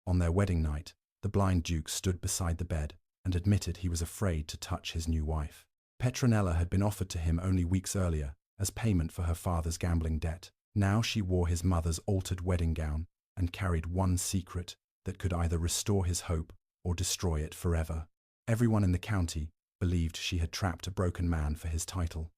On their wedding night, the blind Duke stood beside the bed and admitted he was afraid to touch his new wife. Petronella had been offered to him only weeks earlier as payment for her father's gambling debt. Now she wore his mother's altered wedding gown and carried one secret that could either restore his hope or destroy it forever. Everyone in the county believed she had trapped a broken man for his title.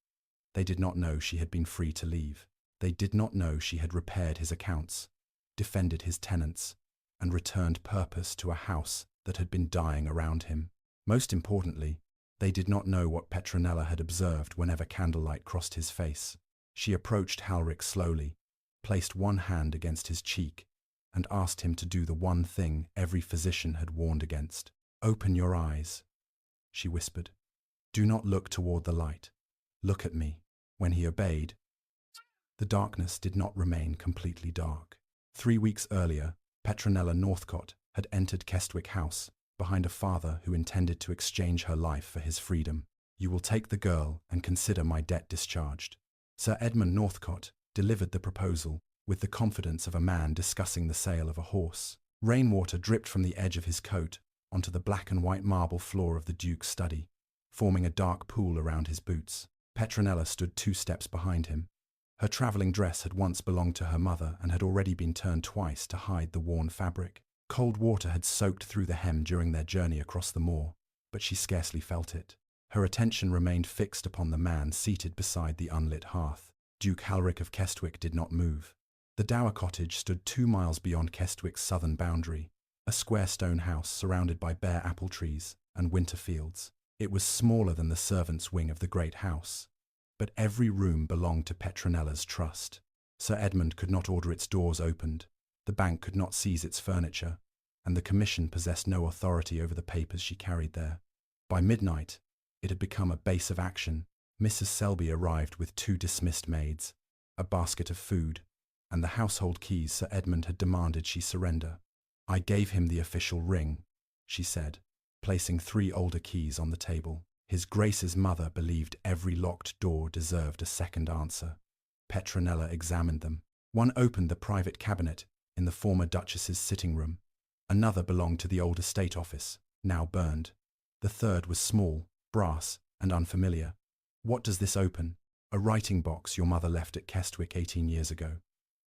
They did not know she had been free to leave. They did not know she had repaired his accounts, defended his tenants, and returned purpose to a house that had been dying around him. Most importantly, they did not know what Petronella had observed whenever candlelight crossed his face. She approached Halric slowly, placed one hand against his cheek, and asked him to do the one thing every physician had warned against. "Open your eyes," she whispered. "Do not look toward the light. Look at me." When he obeyed, the darkness did not remain completely dark. 3 weeks earlier, Petronella Northcott had entered Kestwick House behind a father who intended to exchange her life for his freedom. "You will take the girl and consider my debt discharged." Sir Edmund Northcott delivered the proposal with the confidence of a man discussing the sale of a horse. Rainwater dripped from the edge of his coat onto the black and white marble floor of the Duke's study, forming a dark pool around his boots. Petronella stood 2 steps behind him. Her traveling dress had once belonged to her mother and had already been turned twice to hide the worn fabric. Cold water had soaked through the hem during their journey across the moor, but she scarcely felt it. Her attention remained fixed upon the man seated beside the unlit hearth. Duke Halric of Kestwick did not move. The dower cottage stood 2 miles beyond Kestwick's southern boundary, a square stone house surrounded by bare apple trees and winter fields. It was smaller than the servants' wing of the great house, but every room belonged to Petronella's trust. Sir Edmund could not order its doors opened, the bank could not seize its furniture, and the commission possessed no authority over the papers she carried there. By midnight, it had become a base of action. Mrs. Selby arrived with 2 dismissed maids, a basket of food, and the household keys Sir Edmund had demanded she surrender. "I gave him the official ring," she said, placing 3 older keys on the table. His Grace's mother believed every locked door deserved a second answer. Petronella examined them. One opened the private cabinet in the former Duchess's sitting room. Another belonged to the old estate office, now burned. The third was small, brass, and unfamiliar. "What does this open?" "A writing box your mother left at Kestwick 18 years ago."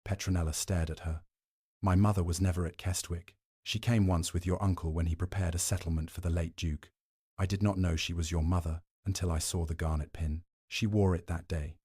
Petronella stared at her. "My mother was never at Kestwick. She came once with your uncle when he prepared a settlement for the late Duke. I did not know she was your mother until I saw the garnet pin. She wore it that day."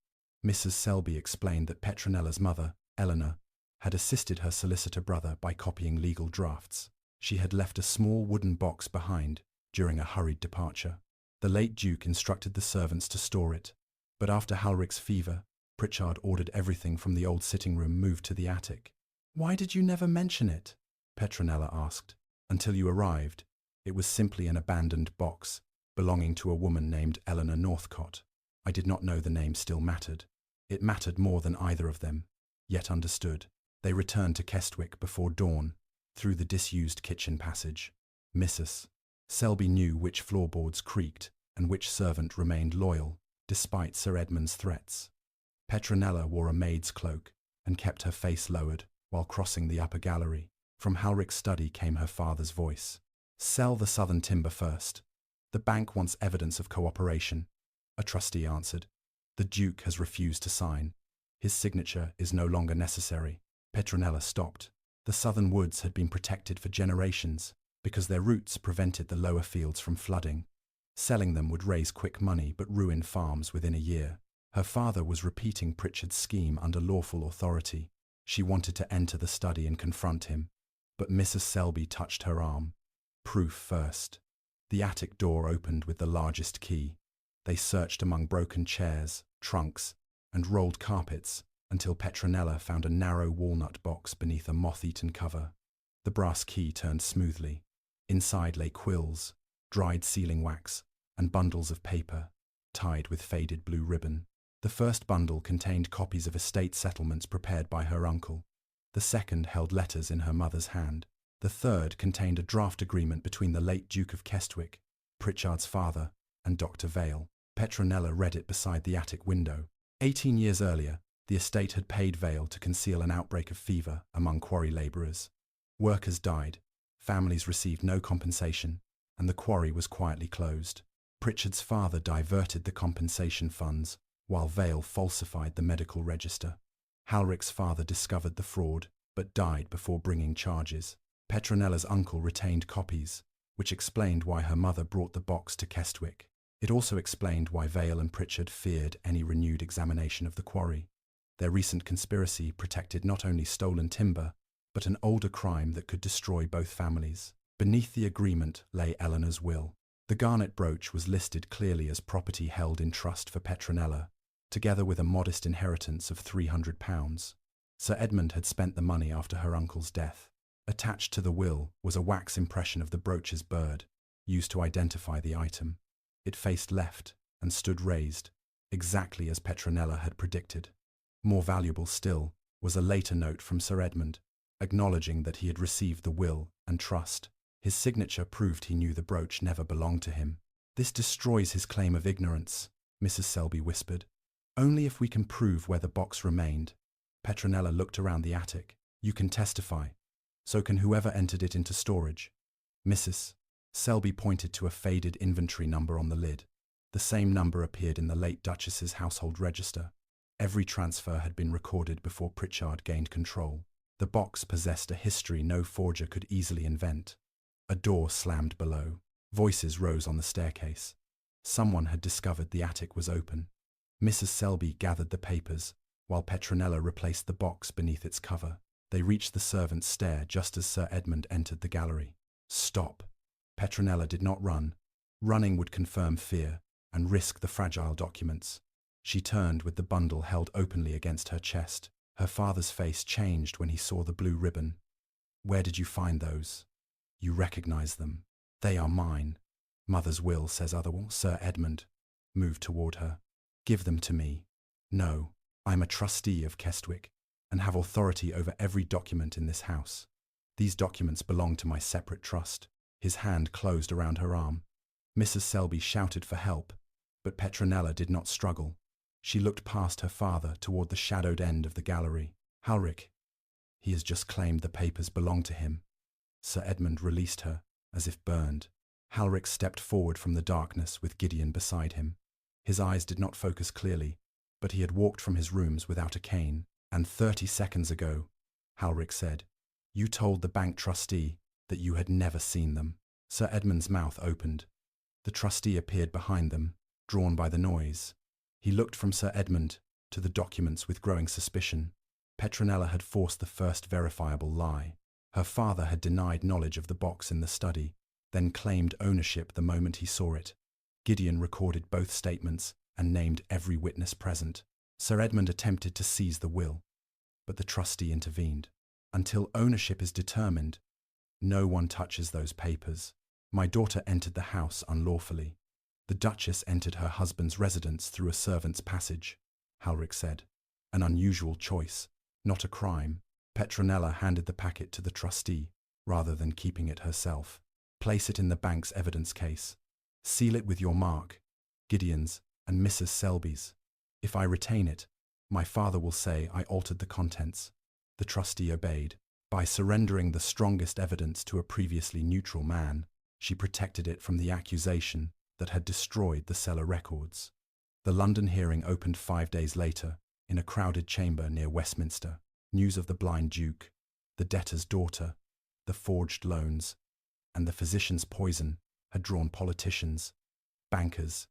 Mrs. Selby explained that Petronella's mother, Eleanor, had assisted her solicitor brother by copying legal drafts. She had left a small wooden box behind during a hurried departure. The late Duke instructed the servants to store it, but after Halric's fever, Pritchard ordered everything from the old sitting room moved to the attic. "Why did you never mention it?" Petronella asked. "Until you arrived, it was simply an abandoned box belonging to a woman named Eleanor Northcott. I did not know the name still mattered. It mattered more than either of them, yet understood." They returned to Kestwick before dawn, through the disused kitchen passage. Mrs. Selby knew which floorboards creaked and which servant remained loyal, despite Sir Edmund's threats. Petronella wore a maid's cloak and kept her face lowered while crossing the upper gallery. From Halric's study came her father's voice. "Sell the southern timber first. The bank wants evidence of cooperation," a trustee answered. "The Duke has refused to sign. His signature is no longer necessary." Petronella stopped. The southern woods had been protected for generations because their roots prevented the lower fields from flooding. Selling them would raise quick money but ruin farms within a year. Her father was repeating Pritchard's scheme under lawful authority. She wanted to enter the study and confront him, but Mrs. Selby touched her arm. "Proof first." The attic door opened with the largest key. They searched among broken chairs, trunks, and rolled carpets until Petronella found a narrow walnut box beneath a moth-eaten cover. The brass key turned smoothly. Inside lay quills, dried sealing wax, and bundles of paper, tied with faded blue ribbon. The first bundle contained copies of estate settlements prepared by her uncle. The second held letters in her mother's hand. The third contained a draft agreement between the late Duke of Kestwick, Pritchard's father, and Dr. Vale. Petronella read it beside the attic window. 18 years earlier, the estate had paid Vale to conceal an outbreak of fever among quarry labourers. Workers died, Families received no compensation, and the quarry was quietly closed. Pritchard's father diverted the compensation funds, while Vale falsified the medical register. Halric's father discovered the fraud, but died before bringing charges. Petronella's uncle retained copies, which explained why her mother brought the box to Kestwick. It also explained why Vale and Pritchard feared any renewed examination of the quarry. Their recent conspiracy protected not only stolen timber, but an older crime that could destroy both families. Beneath the agreement lay Eleanor's will. The garnet brooch was listed clearly as property held in trust for Petronella, together with a modest inheritance of £300. Sir Edmund had spent the money after her uncle's death. Attached to the will was a wax impression of the brooch's bird, used to identify the item. It faced left and stood raised, exactly as Petronella had predicted. More valuable still was a later note from Sir Edmund, acknowledging that he had received the will and trust. His signature proved he knew the brooch never belonged to him. "This destroys his claim of ignorance," Mrs. Selby whispered. "Only if we can prove where the box remained." Petronella looked around the attic. "You can testify. So can whoever entered it into storage." Mrs. Selby pointed to a faded inventory number on the lid. The same number appeared in the late Duchess's household register. Every transfer had been recorded before Pritchard gained control. The box possessed a history no forger could easily invent. A door slammed below. Voices rose on the staircase. Someone had discovered the attic was open. Mrs. Selby gathered the papers, while Petronella replaced the box beneath its cover. They reached the servants' stair just as Sir Edmund entered the gallery. "Stop." Petronella did not run. Running would confirm fear and risk the fragile documents. She turned with the bundle held openly against her chest. Her father's face changed when he saw the blue ribbon. "Where did you find those?" "You recognize them. They are mine." "Mother's will says otherwise." Sir Edmund moved toward her. "Give them to me." "No, I'm a trustee of Kestwick and have authority over every document in this house. These documents belong to my separate trust." His hand closed around her arm. Mrs. Selby shouted for help, but Petronella did not struggle. She looked past her father toward the shadowed end of the gallery. "Halric, he has just claimed the papers belong to him." Sir Edmund released her, as if burned. Halric stepped forward from the darkness with Gideon beside him. His eyes did not focus clearly, but he had walked from his rooms without a cane. "And 30 seconds ago," Halric said, "you told the bank trustee that you had never seen them." Sir Edmund's mouth opened. The trustee appeared behind them, drawn by the noise. He looked from Sir Edmund to the documents with growing suspicion. Petronella had forced the first verifiable lie. Her father had denied knowledge of the box in the study, then claimed ownership the moment he saw it. Gideon recorded both statements and named every witness present. Sir Edmund attempted to seize the will, but the trustee intervened. "Until ownership is determined, no one touches those papers. My daughter entered the house unlawfully. The Duchess entered her husband's residence through a servant's passage," Halric said. "An unusual choice, not a crime." Petronella handed the packet to the trustee, rather than keeping it herself. "Place it in the bank's evidence case. Seal it with your mark, Gideon's and Mrs. Selby's. If I retain it, my father will say I altered the contents." The trustee obeyed. By surrendering the strongest evidence to a previously neutral man, she protected it from the accusation that had destroyed the cellar records. The London hearing opened 5 days later, in a crowded chamber near Westminster. News of the blind Duke, the debtor's daughter, the forged loans, and the physician's poison had drawn politicians, bankers,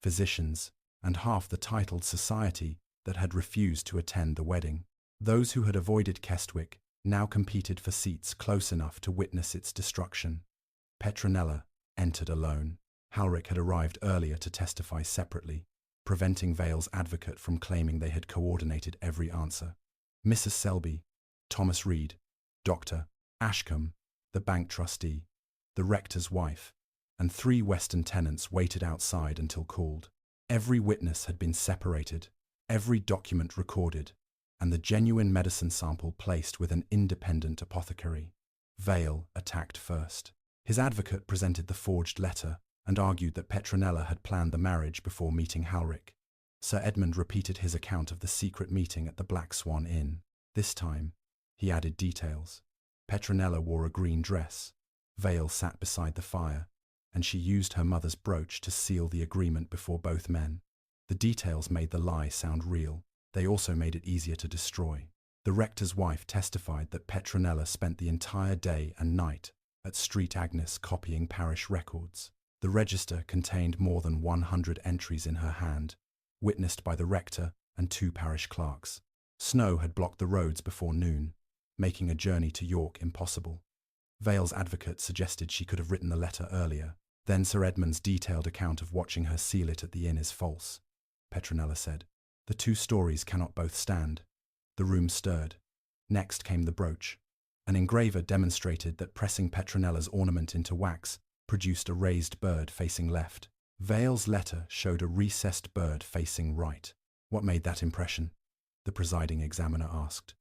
physicians, and half the titled society that had refused to attend the wedding. Those who had avoided Kestwick now competed for seats close enough to witness its destruction. Petronella entered alone. Halric had arrived earlier to testify separately, preventing Vale's advocate from claiming they had coordinated every answer. Mrs. Selby, Thomas Reed, Dr. Ashcombe, the bank trustee, the rector's wife, and 3 Western tenants waited outside until called. Every witness had been separated, every document recorded, and the genuine medicine sample placed with an independent apothecary. Vale attacked first. His advocate presented the forged letter and argued that Petronella had planned the marriage before meeting Halric. Sir Edmund repeated his account of the secret meeting at the Black Swan Inn. This time, he added details. Petronella wore a green dress, Vale sat beside the fire, and she used her mother's brooch to seal the agreement before both men. The details made the lie sound real. They also made it easier to destroy. The rector's wife testified that Petronella spent the entire day and night at Street Agnes copying parish records. The register contained more than 100 entries in her hand, witnessed by the rector and 2 parish clerks. Snow had blocked the roads before noon, making a journey to York impossible. Vale's advocate suggested she could have written the letter earlier. Then Sir Edmund's detailed account of watching her seal it at the inn is false, Petronella said. The 2 stories cannot both stand. The room stirred. Next came the brooch. An engraver demonstrated that pressing Petronella's ornament into wax produced a raised bird facing left. Vale's letter showed a recessed bird facing right. What made that impression? The presiding examiner asked.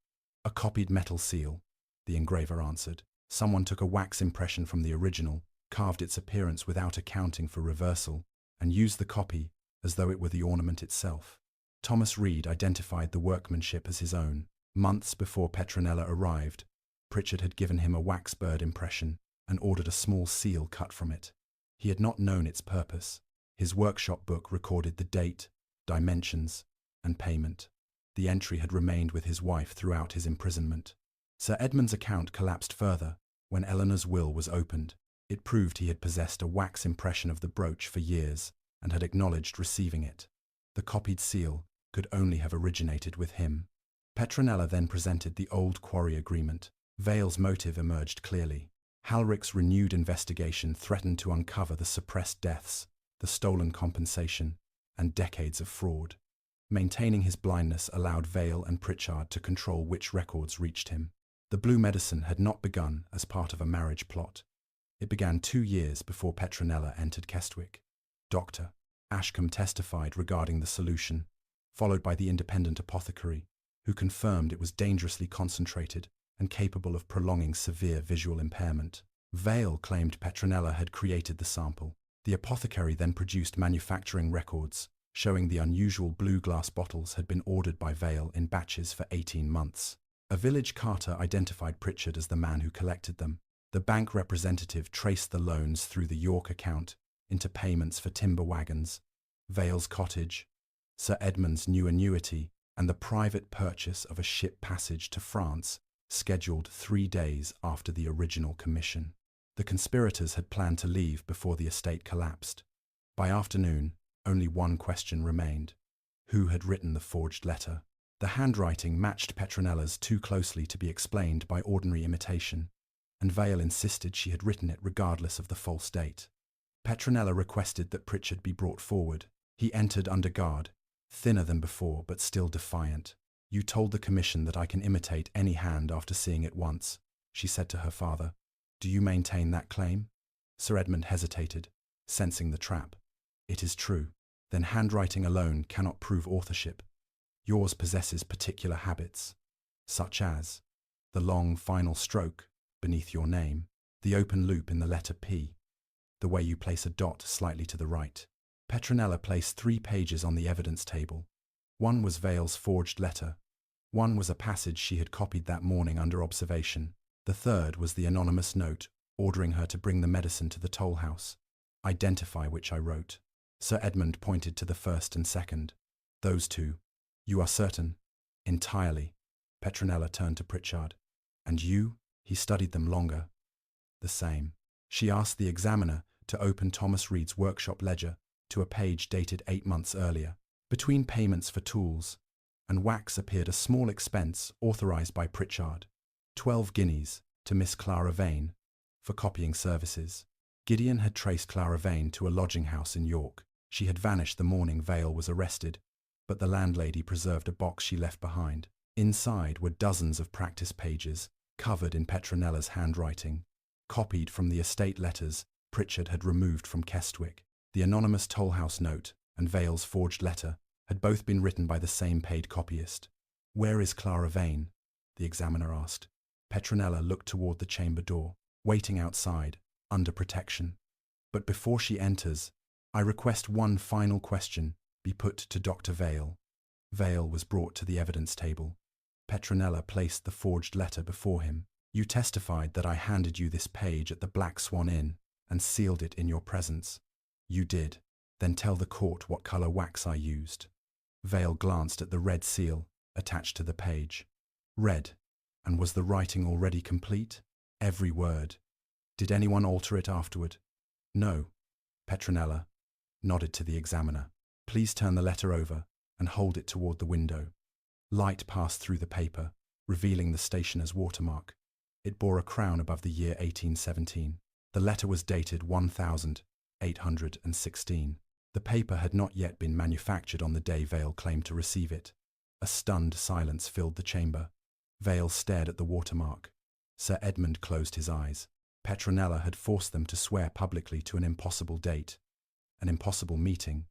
A copied metal seal, the engraver answered. Someone took a wax impression from the original, carved its appearance without accounting for reversal, and used the copy as though it were the ornament itself. Thomas Reed identified the workmanship as his own. Months before Petronella arrived, Pritchard had given him a wax bird impression and ordered a small seal cut from it. He had not known its purpose. His workshop book recorded the date, dimensions, and payment. The entry had remained with his wife throughout his imprisonment. Sir Edmund's account collapsed further when Eleanor's will was opened. It proved he had possessed a wax impression of the brooch for years and had acknowledged receiving it. The copied seal could only have originated with him. Petronella then presented the old quarry agreement. Vale's motive emerged clearly. Halric's renewed investigation threatened to uncover the suppressed deaths, the stolen compensation, and decades of fraud. Maintaining his blindness allowed Vale and Pritchard to control which records reached him. The blue medicine had not begun as part of a marriage plot. It began 2 years before Petronella entered Kestwick. Dr. Ashcombe testified regarding the solution, followed by the independent apothecary, who confirmed it was dangerously concentrated and capable of prolonging severe visual impairment. Vale claimed Petronella had created the sample. The apothecary then produced manufacturing records, showing the unusual blue glass bottles had been ordered by Vale in batches for 18 months. A village carter identified Pritchard as the man who collected them. The bank representative traced the loans through the York account into payments for timber wagons, Vale's cottage, Sir Edmund's new annuity, and the private purchase of a ship passage to France, scheduled 3 days after the original commission. The conspirators had planned to leave before the estate collapsed. By afternoon, only one question remained. Who had written the forged letter? The handwriting matched Petronella's too closely to be explained by ordinary imitation, and Vale insisted she had written it regardless of the false date. Petronella requested that Pritchard be brought forward. He entered under guard, thinner than before but still defiant. "You told the commission that I can imitate any hand after seeing it once," she said to her father. "Do you maintain that claim?" Sir Edmund hesitated, sensing the trap. "It is true. Then handwriting alone cannot prove authorship. Yours possesses particular habits, such as the long final stroke beneath your name, the open loop in the letter P, the way you place a dot slightly to the right." Petronella placed 3 pages on the evidence table. One was Vale's forged letter. One was a passage she had copied that morning under observation. The third was the anonymous note ordering her to bring the medicine to the toll house. "Identify which I wrote." Sir Edmund pointed to the first and second. "Those 2. You are certain?" "Entirely." Petronella turned to Pritchard. "And you?" He studied them longer. "The same." She asked the examiner to open Thomas Reed's workshop ledger to a page dated 8 months earlier. Between payments for tools and wax appeared a small expense authorized by Pritchard, 12 guineas to Miss Clara Vane for copying services. Gideon had traced Clara Vane to a lodging house in York. She had vanished the morning Vale was arrested, but the landlady preserved a box she left behind. Inside were dozens of practice pages covered in Petronella's handwriting, copied from the estate letters Pritchard had removed from Kestwick. The anonymous toll house note and Vale's forged letter had both been written by the same paid copyist. "Where is Clara Vane?" the examiner asked. Petronella looked toward the chamber door, waiting outside, under protection. "But before she enters, I request one final question be put to Dr. Vale." Vale was brought to the evidence table. Petronella placed the forged letter before him. You testified that I handed you this page at the Black Swan Inn and sealed it in your presence. You did. Then tell the court what color wax I used. Vale glanced at the red seal attached to the page. Red. And was the writing already complete? Every word. Did anyone alter it afterward? No. Petronella nodded to the examiner. Please turn the letter over and hold it toward the window. Light passed through the paper, revealing the stationer's watermark. It bore a crown above the year 1817. The letter was dated 1816. The paper had not yet been manufactured on the day Vale claimed to receive it. A stunned silence filled the chamber. Vale stared at the watermark. Sir Edmund closed his eyes. Petronella had forced them to swear publicly to an impossible date, an impossible meeting,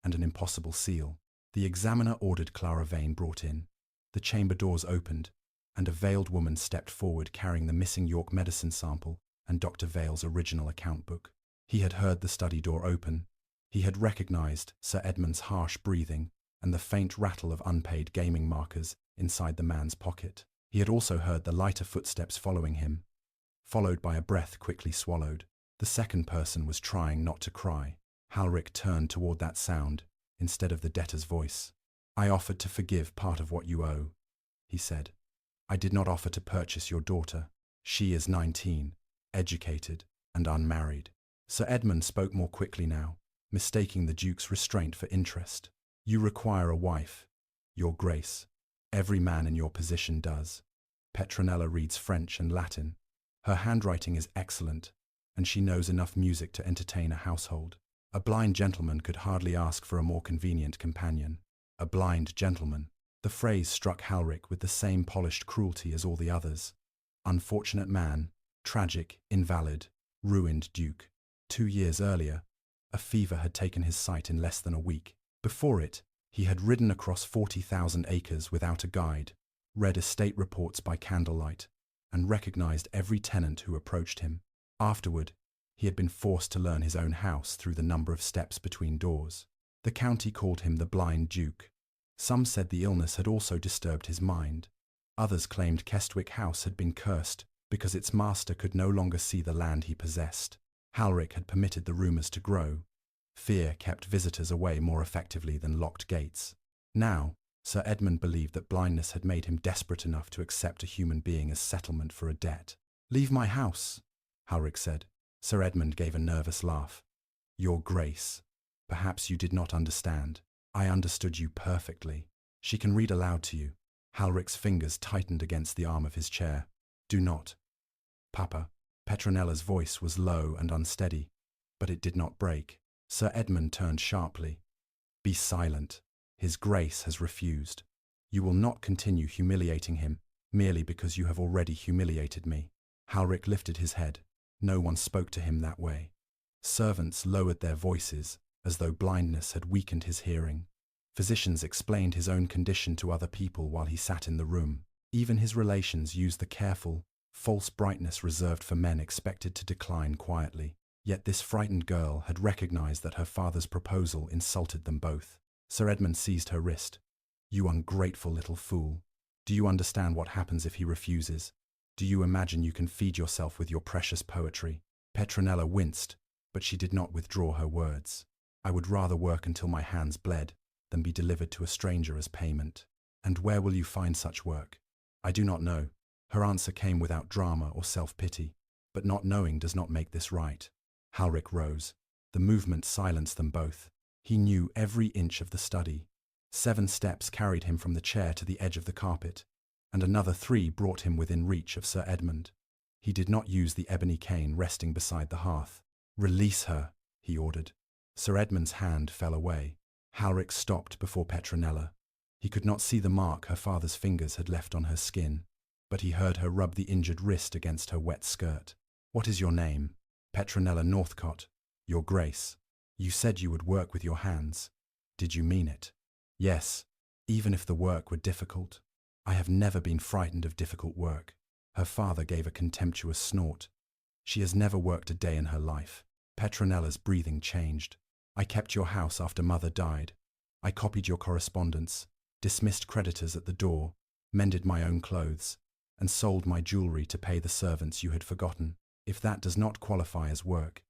and an impossible seal. The examiner ordered Clara Vane brought in. The chamber doors opened, and a veiled woman stepped forward carrying the missing York medicine sample and Dr. Vale's original account book. He had heard the study door open. He had recognized Sir Edmund's harsh breathing and the faint rattle of unpaid gaming markers inside the man's pocket. He had also heard the lighter footsteps following him, followed by a breath quickly swallowed. The second person was trying not to cry. Halric turned toward that sound instead of the debtor's voice. I offered to forgive part of what you owe, he said. I did not offer to purchase your daughter. She is 19, educated, and unmarried. Sir Edmund spoke more quickly now, mistaking the Duke's restraint for interest. You require a wife, Your Grace. Every man in your position does. Petronella reads French and Latin. Her handwriting is excellent, and she knows enough music to entertain a household. A blind gentleman could hardly ask for a more convenient companion. A blind gentleman. The phrase struck Halric with the same polished cruelty as all the others. Unfortunate man, tragic, invalid, ruined Duke. 2 years earlier, a fever had taken his sight in less than a week. Before it, he had ridden across 40,000 acres without a guide, read estate reports by candlelight, and recognized every tenant who approached him. Afterward, he had been forced to learn his own house through the number of steps between doors. The county called him the blind Duke. Some said the illness had also disturbed his mind. Others claimed Kestwick House had been cursed because its master could no longer see the land he possessed. Halric had permitted the rumors to grow. Fear kept visitors away more effectively than locked gates. Now, Sir Edmund believed that blindness had made him desperate enough to accept a human being as settlement for a debt. Leave my house, Halric said. Sir Edmund gave a nervous laugh. Your Grace, perhaps you did not understand. I understood you perfectly. She can read aloud to you. Halric's fingers tightened against the arm of his chair. Do not. Papa. Petronella's voice was low and unsteady, but it did not break. Sir Edmund turned sharply. Be silent. His Grace has refused. You will not continue humiliating him merely because you have already humiliated me. Halric lifted his head. No one spoke to him that way. Servants lowered their voices, as though blindness had weakened his hearing. Physicians explained his own condition to other people while he sat in the room. Even his relations used the careful, false brightness reserved for men expected to decline quietly. Yet this frightened girl had recognized that her father's proposal insulted them both. Sir Edmund seized her wrist. You ungrateful little fool. Do you understand what happens if he refuses? Do you imagine you can feed yourself with your precious poetry? Petronella winced, but she did not withdraw her words. I would rather work until my hands bled than be delivered to a stranger as payment. And where will you find such work? I do not know. Her answer came without drama or self-pity, but not knowing does not make this right. Halric rose. The movement silenced them both. He knew every inch of the study. 7 steps carried him from the chair to the edge of the carpet, and another 3 brought him within reach of Sir Edmund. He did not use the ebony cane resting beside the hearth. Release her, he ordered. Sir Edmund's hand fell away. Halric stopped before Petronella. He could not see the mark her father's fingers had left on her skin, but he heard her rub the injured wrist against her wet skirt. What is your name? Petronella Northcott. Your Grace. You said you would work with your hands. Did you mean it? Yes, even if the work were difficult. I have never been frightened of difficult work. Her father gave a contemptuous snort. She has never worked a day in her life. Petronella's breathing changed. I kept your house after Mother died. I copied your correspondence, dismissed creditors at the door, mended my own clothes. and sold my jewelry to pay the servants you had forgotten. If that does not qualify as work,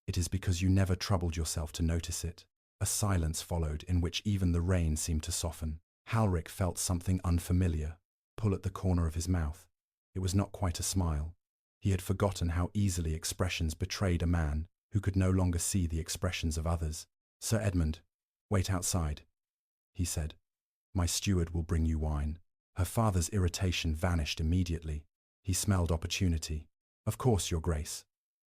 it is because you never troubled yourself to notice it." A silence followed in which even the rain seemed to soften. Halric felt something unfamiliar pull at the corner of his mouth. It was not quite a smile. He had forgotten how easily expressions betrayed a man who could no longer see the expressions of others. "Sir Edmund, wait outside," he said. "My steward will bring you wine." Her father's irritation vanished immediately. He smelled opportunity. "Of course, Your Grace.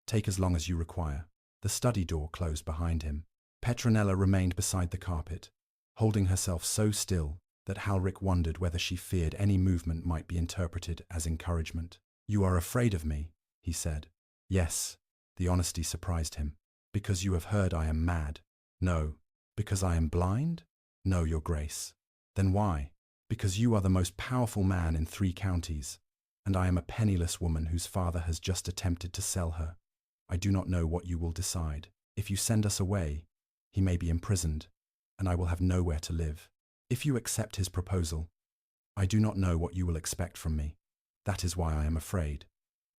Take as long as you require." The study door closed behind him. Petronella remained beside the carpet, holding herself so still that Halric wondered whether she feared any movement might be interpreted as encouragement. "You are afraid of me," he said. "Yes." The honesty surprised him. "Because you have heard I am mad." "No." "Because I am blind?" "No, Your Grace." "Then why?" "Because you are the most powerful man in 3 counties, and I am a penniless woman whose father has just attempted to sell her. I do not know what you will decide. If you send us away, he may be imprisoned, and I will have nowhere to live. If you accept his proposal, I do not know what you will expect from me. That is why I am afraid.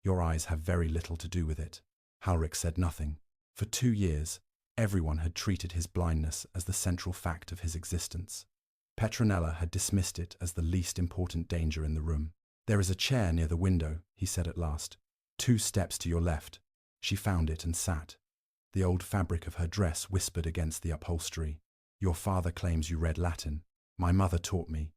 Your eyes have very little to do with it." Halric said nothing. For 2 years, everyone had treated his blindness as the central fact of his existence. Petronella had dismissed it as the least important danger in the room. "There is a chair near the window," he said at last. "2 steps to your left." She found it and sat. The old fabric of her dress whispered against the upholstery. "Your father claims you read Latin. My mother taught me.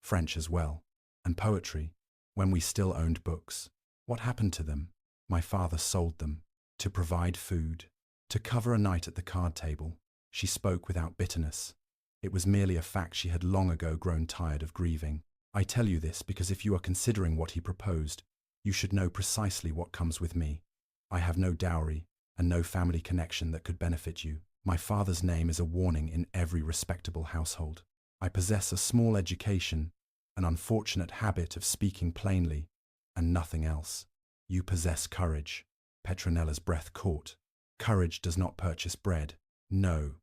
French as well. And poetry, when we still owned books. What happened to them? My father sold them. To provide food. To cover a night at the card table." She spoke without bitterness. It was merely a fact she had long ago grown tired of grieving. "I tell you this because if you are considering what he proposed, you should know precisely what comes with me. I have no dowry and no family connection that could benefit you. My father's name is a warning in every respectable household. I possess a small education, an unfortunate habit of speaking plainly, and nothing else. You possess courage." Petronella's breath caught. "Courage does not purchase bread." "No,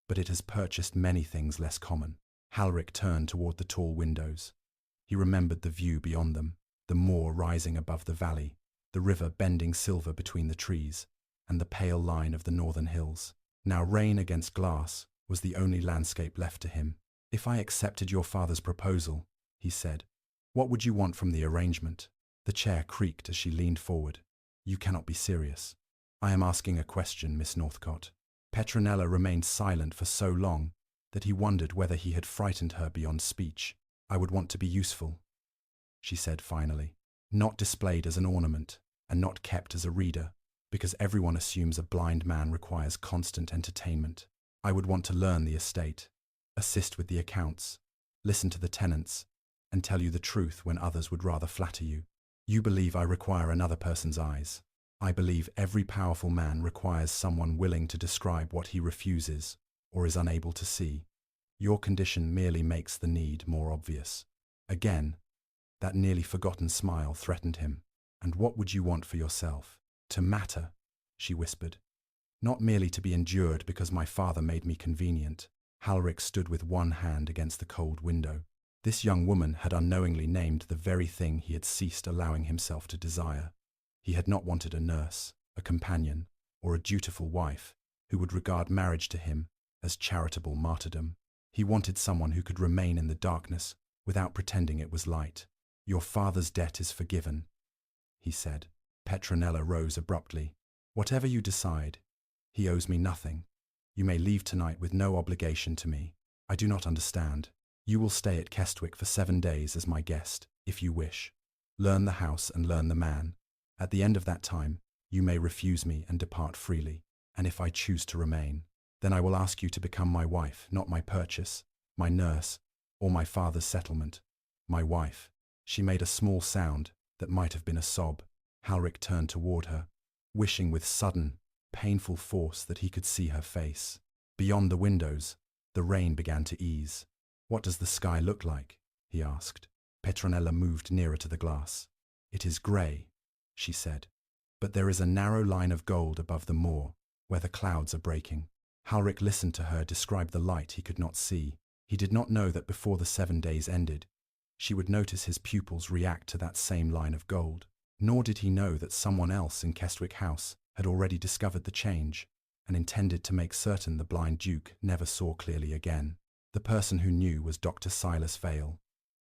but it has purchased many things less common." Halric turned toward the tall windows. He remembered the view beyond them, the moor rising above the valley, the river bending silver between the trees, and the pale line of the northern hills. Now rain against glass was the only landscape left to him. "If I accepted your father's proposal," he said, "what would you want from the arrangement?" The chair creaked as she leaned forward. "You cannot be serious." "I am asking a question, Miss Northcott." Petronella remained silent for so long that he wondered whether he had frightened her beyond speech. "I would want to be useful," she said finally. "Not displayed as an ornament, and not kept as a reader, because everyone assumes a blind man requires constant entertainment. I would want to learn the estate, assist with the accounts, listen to the tenants, and tell you the truth when others would rather flatter you. You believe I require another person's eyes. I believe every powerful man requires someone willing to describe what he refuses or is unable to see. Your condition merely makes the need more obvious." Again, that nearly forgotten smile threatened him. "And what would you want for yourself?" "To matter," she whispered. "Not merely to be endured because my father made me convenient." Halric stood with one hand against the cold window. This young woman had unknowingly named the very thing he had ceased allowing himself to desire. He had not wanted a nurse, a companion, or a dutiful wife who would regard marriage to him as charitable martyrdom. He wanted someone who could remain in the darkness without pretending it was light. "Your father's debt is forgiven," he said. Petronella rose abruptly. "Whatever you decide, he owes me nothing. You may leave tonight with no obligation to me." "I do not understand." "You will stay at Kestwick for 7 days as my guest, if you wish. Learn the house and learn the man. At the end of that time, you may refuse me and depart freely. And if I choose to remain, then I will ask you to become my wife, not my purchase, my nurse, or my father's settlement. My wife." She made a small sound that might have been a sob. Halric turned toward her, wishing with sudden, painful force that he could see her face. Beyond the windows, the rain began to ease. "What does the sky look like?" he asked. Petronella moved nearer to the glass. "It is grey," she said, "but there is a narrow line of gold above the moor, where the clouds are breaking." Halric listened to her describe the light he could not see. He did not know that before the 7 days ended, she would notice his pupils react to that same line of gold. Nor did he know that someone else in Kestwick House had already discovered the change and intended to make certain the blind Duke never saw clearly again. The person who knew was Dr. Silas Vale,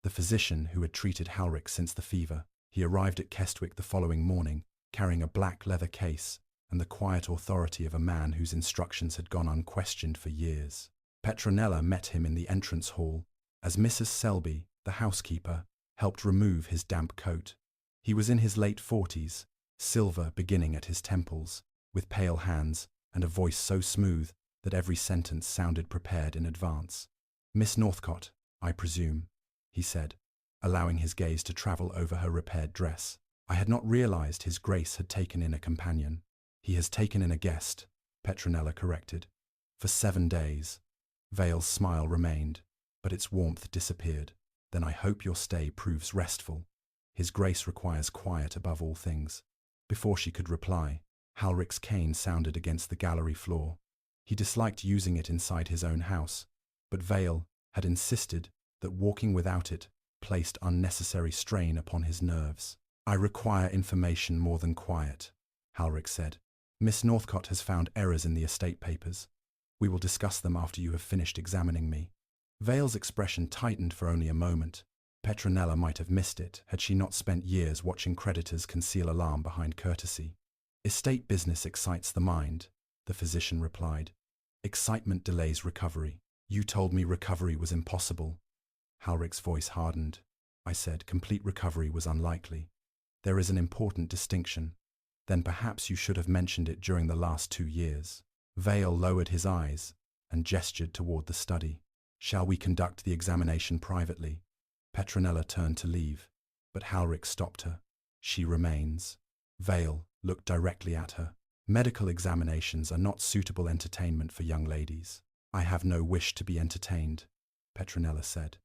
the physician who had treated Halric since the fever. He arrived at Kestwick the following morning, carrying a black leather case and the quiet authority of a man whose instructions had gone unquestioned for years. Petronella met him in the entrance hall as Mrs. Selby, the housekeeper, helped remove his damp coat. He was in his late 40s, silver beginning at his temples, with pale hands and a voice so smooth that every sentence sounded prepared in advance. "Miss Northcott, I presume," he said, allowing his gaze to travel over her repaired dress. "I had not realized His Grace had taken in a companion." "He has taken in a guest," Petronella corrected. "For 7 days." Vale's smile remained, but its warmth disappeared. "Then I hope your stay proves restful. His Grace requires quiet above all things." Before she could reply, Halric's cane sounded against the gallery floor. He disliked using it inside his own house, but Vale had insisted that walking without it placed unnecessary strain upon his nerves. "I require information more than quiet," Halric said. "Miss Northcott has found errors in the estate papers. We will discuss them after you have finished examining me." Vale's expression tightened for only a moment. Petronella might have missed it had she not spent years watching creditors conceal alarm behind courtesy. "Estate business excites the mind," the physician replied. "Excitement delays recovery. You told me recovery was impossible." Halric's voice hardened. "I said complete recovery was unlikely. There is an important distinction. Then perhaps you should have mentioned it during the last 2 years." Vale lowered his eyes and gestured toward the study. "Shall we conduct the examination privately?" Petronella turned to leave, but Halric stopped her. "She remains." Vale looked directly at her. "Medical examinations are not suitable entertainment for young ladies." "I have no wish to be entertained," Petronella said,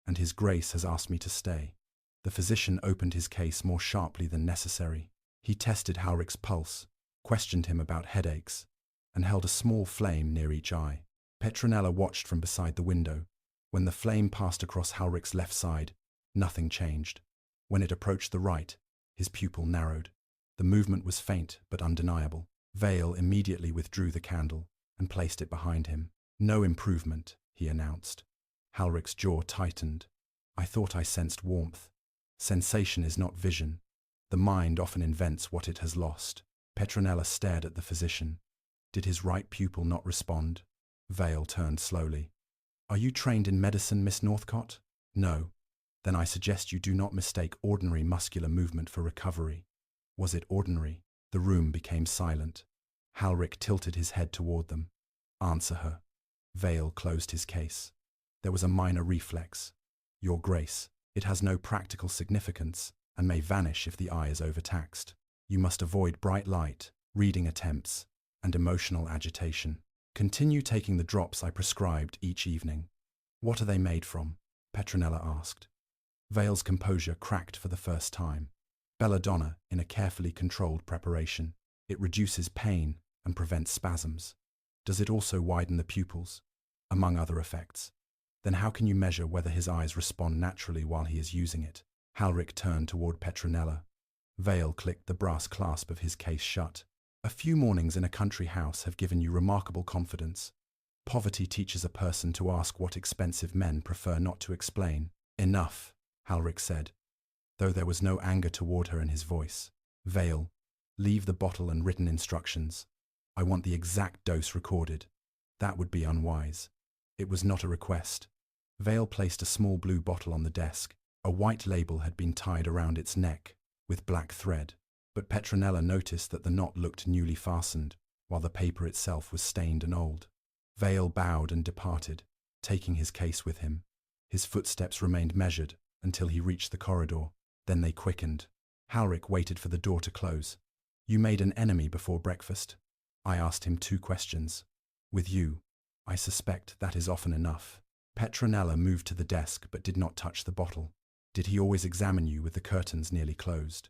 "and His Grace has asked me to stay." The physician opened his case more sharply than necessary. He tested Halric's pulse, questioned him about headaches, and held a small flame near each eye. Petronella watched from beside the window. When the flame passed across Halric's left side, nothing changed. When it approached the right, his pupil narrowed. The movement was faint but undeniable. Vale immediately withdrew the candle and placed it behind him. "No improvement," he announced. Halric's jaw tightened. "I thought I sensed warmth." "Sensation is not vision. The mind often invents what it has lost." Petronella stared at the physician. Did his right pupil not respond? Vale turned slowly. "Are you trained in medicine, Miss Northcott?" "No." "Then I suggest you do not mistake ordinary muscular movement for recovery." Was it ordinary? The room became silent. Halric tilted his head toward them. "Answer her." Vale closed his case. There was a minor reflex. "Your Grace, it has no practical significance and may vanish if the eye is overtaxed. You must avoid bright light, reading attempts, and emotional agitation. Continue taking the drops I prescribed each evening." "What are they made from?" Petronella asked. Vale's composure cracked for the first time. "Belladonna in a carefully controlled preparation. It reduces pain and prevents spasms." "Does it also widen the pupils?" "Among other effects." "Then how can you measure whether his eyes respond naturally while he is using it?" Halric turned toward Petronella. Vale clicked the brass clasp of his case shut. "A few mornings in a country house have given you remarkable confidence. Poverty teaches a person to ask what expensive men prefer not to explain." "Enough," Halric said, though there was no anger toward her in his voice. "Vale, leave the bottle and written instructions. I want the exact dose recorded." "That would be unwise." It was not a request. Vale placed a small blue bottle on the desk. A white label had been tied around its neck with black thread, but Petronella noticed that the knot looked newly fastened, while the paper itself was stained and old. Vale bowed and departed, taking his case with him. His footsteps remained measured until he reached the corridor. Then they quickened. Halric waited for the door to close. "You made an enemy before breakfast?" I asked him 2 questions. "With you, I suspect that is often enough." Petronella moved to the desk but did not touch the bottle. "Did he always examine you with the curtains nearly closed?"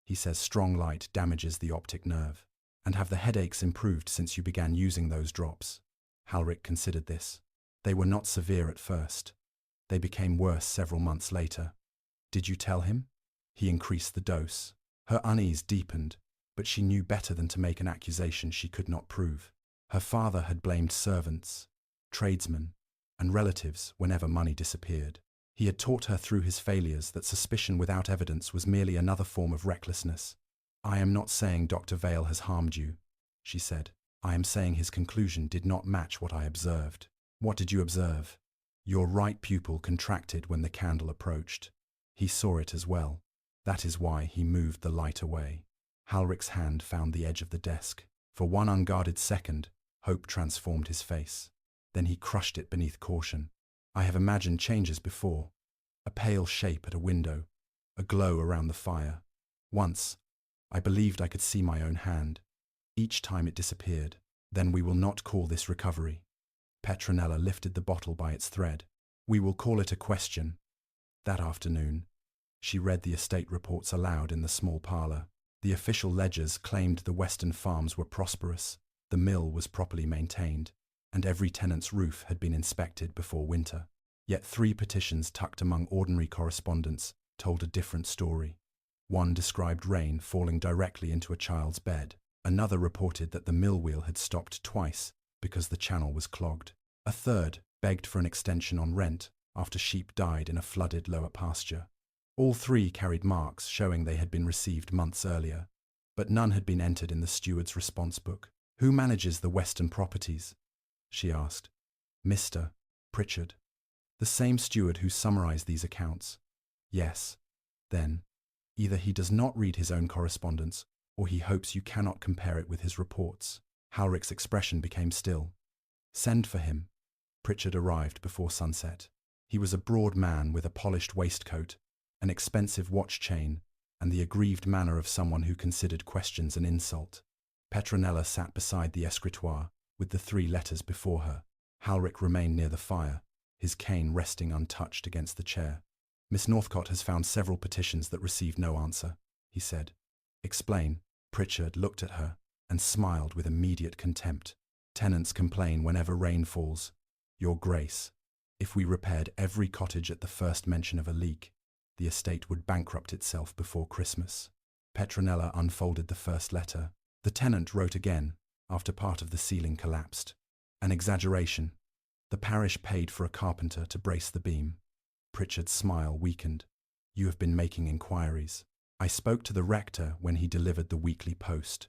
"He says strong light damages the optic nerve." "And have the headaches improved since you began using those drops?" Halric considered this. "They were not severe at first. They became worse several months later." Did you tell him? He increased the dose. Her unease deepened, but she knew better than to make an accusation she could not prove. Her father had blamed servants, tradesmen, and relatives whenever money disappeared. He had taught her through his failures that suspicion without evidence was merely another form of recklessness. I am not saying Dr. Vale has harmed you, she said. I am saying his conclusion did not match what I observed. What did you observe? Your right pupil contracted when the candle approached. He saw it as well. That is why he moved the light away. Halric's hand found the edge of the desk. For one unguarded second, hope transformed his face. Then he crushed it beneath caution. I have imagined changes before. A pale shape at a window, a glow around the fire. Once, I believed I could see my own hand. Each time it disappeared. Then we will not call this recovery. Petronella lifted the bottle by its thread. We will call it a question. That afternoon, she read the estate reports aloud in the small parlour. The official ledgers claimed the Western farms were prosperous, the mill was properly maintained, and every tenant's roof had been inspected before winter. Yet 3 petitions tucked among ordinary correspondence told a different story. One described rain falling directly into a child's bed. Another reported that the mill wheel had stopped twice because the channel was clogged. A third begged for an extension on rent after sheep died in a flooded lower pasture. All 3 carried marks showing they had been received months earlier, but none had been entered in the steward's response book. Who manages the Western properties? She asked. Mr. Pritchard. The same steward who summarized these accounts. Yes. Then, either he does not read his own correspondence, or he hopes you cannot compare it with his reports. Halric's expression became still. Send for him. Pritchard arrived before sunset. He was a broad man with a polished waistcoat, an expensive watch chain, and the aggrieved manner of someone who considered questions an insult. Petronella sat beside the escritoire, with the 3 letters before her. Halric remained near the fire, his cane resting untouched against the chair. Miss Northcott has found several petitions that received no answer, he said. Explain. Pritchard looked at her and smiled with immediate contempt. Tenants complain whenever rain falls. Your Grace, if we repaired every cottage at the first mention of a leak, the estate would bankrupt itself before Christmas. Petronella unfolded the first letter. The tenant wrote again, after part of the ceiling collapsed. An exaggeration. The parish paid for a carpenter to brace the beam. Pritchard's smile weakened. You have been making inquiries. I spoke to the rector when he delivered the weekly post.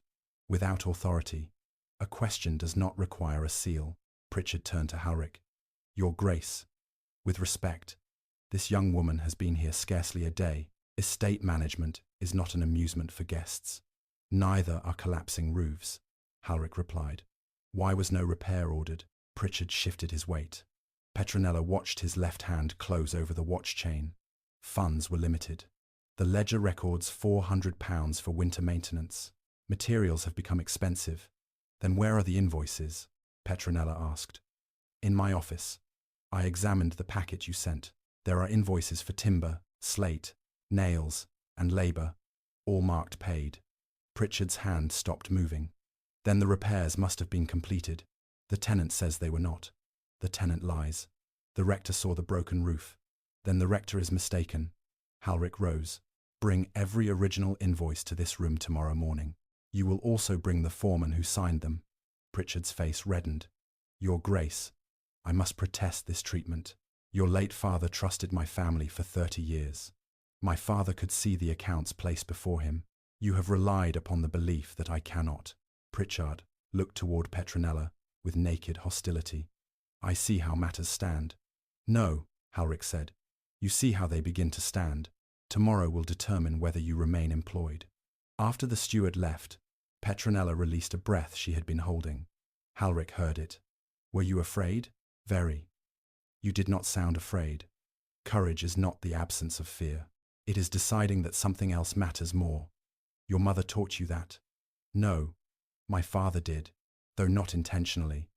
Without authority, a question does not require a seal. Pritchard turned to Halric. Your Grace, with respect, this young woman has been here scarcely a day. Estate management is not an amusement for guests. Neither are collapsing roofs, Halric replied. Why was no repair ordered? Pritchard shifted his weight. Petronella watched his left hand close over the watch chain. Funds were limited. The ledger records £400 for winter maintenance. Materials have become expensive. Then where are the invoices? Petronella asked. In my office. I examined the packet you sent. There are invoices for timber, slate, nails, and labour, all marked paid. Pritchard's hand stopped moving. Then the repairs must have been completed. The tenant says they were not. The tenant lies. The rector saw the broken roof. Then the rector is mistaken. Halric rose. Bring every original invoice to this room tomorrow morning. You will also bring the foreman who signed them. Pritchard's face reddened. Your Grace, I must protest this treatment. Your late father trusted my family for 30 years. My father could see the accounts placed before him. You have relied upon the belief that I cannot. Pritchard looked toward Petronella with naked hostility. I see how matters stand. No, Halric said. You see how they begin to stand. Tomorrow will determine whether you remain employed. After the steward left, Petronella released a breath she had been holding. Halric heard it. Were you afraid? Very. You did not sound afraid. Courage is not the absence of fear. It is deciding that something else matters more. Your mother taught you that? No. My father did, though not intentionally.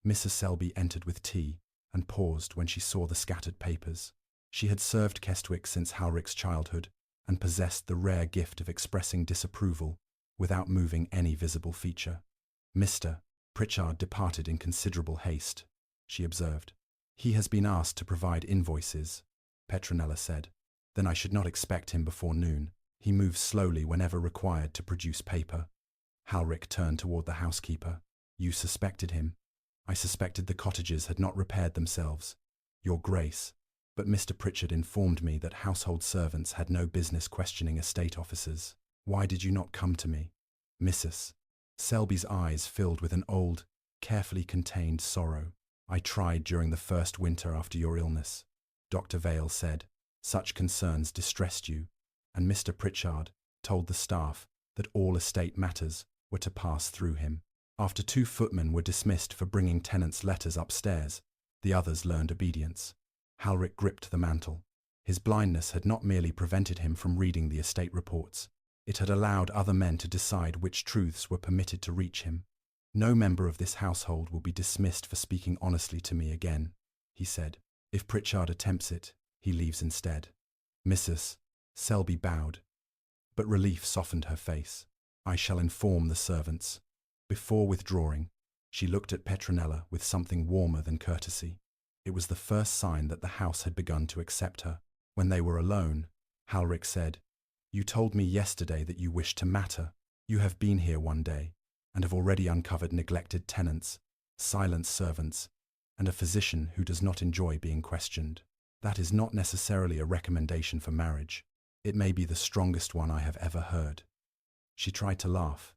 Mrs. Selby entered with tea and paused when she saw the scattered papers. She had served Kestwick since Halric's childhood and possessed the rare gift of expressing disapproval without moving any visible feature. Mr. Pritchard departed in considerable haste, she observed. He has been asked to provide invoices, Petronella said. Then I should not expect him before noon. He moves slowly whenever required to produce paper. Halric turned toward the housekeeper. You suspected him? I suspected the cottages had not repaired themselves, Your Grace. But Mr. Pritchard informed me that household servants had no business questioning estate officers. Why did you not come to me? Mrs. Selby's eyes filled with an old, carefully contained sorrow. I tried during the first winter after your illness. Dr. Vale said, such concerns distressed you, and Mr. Pritchard told the staff that all estate matters were to pass through him. After 2 footmen were dismissed for bringing tenants' letters upstairs, the others learned obedience. Halric gripped the mantle. His blindness had not merely prevented him from reading the estate reports. It had allowed other men to decide which truths were permitted to reach him. No member of this household will be dismissed for speaking honestly to me again, he said. If Pritchard attempts it, he leaves instead. Mrs. Selby bowed, but relief softened her face. I shall inform the servants. Before withdrawing, she looked at Petronella with something warmer than courtesy. It was the first sign that the house had begun to accept her. When they were alone, Halric said, You told me yesterday that you wished to matter. You have been here one day, and have already uncovered neglected tenants, silent servants, and a physician who does not enjoy being questioned. That is not necessarily a recommendation for marriage. It may be the strongest one I have ever heard. She tried to laugh,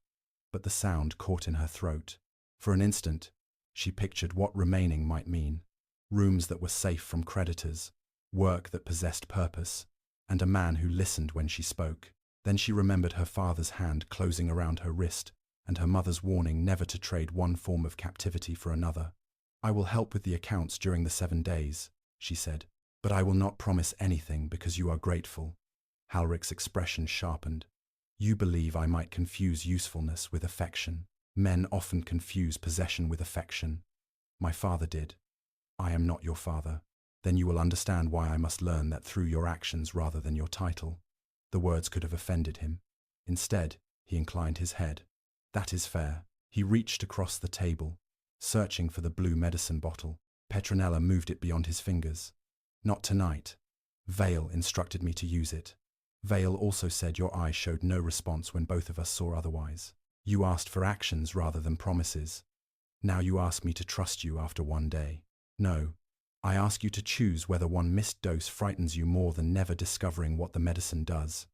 but the sound caught in her throat. For an instant, she pictured what remaining might mean. Rooms that were safe from creditors, work that possessed purpose, and a man who listened when she spoke. Then she remembered her father's hand closing around her wrist, and her mother's warning never to trade one form of captivity for another. I will help with the accounts during the 7 days, she said, but I will not promise anything because you are grateful. Halric's expression sharpened. You believe I might confuse usefulness with affection. Men often confuse possession with affection. My father did. I am not your father. Then you will understand why I must learn that through your actions rather than your title. The words could have offended him. Instead, he inclined his head. That is fair. He reached across the table, searching for the blue medicine bottle. Petronella moved it beyond his fingers. Not tonight. Vale instructed me to use it. Vale also said your eyes showed no response when both of us saw otherwise. You asked for actions rather than promises. Now you ask me to trust you after 1 day. No, I ask you to choose whether one missed dose frightens you more than never discovering what the medicine does.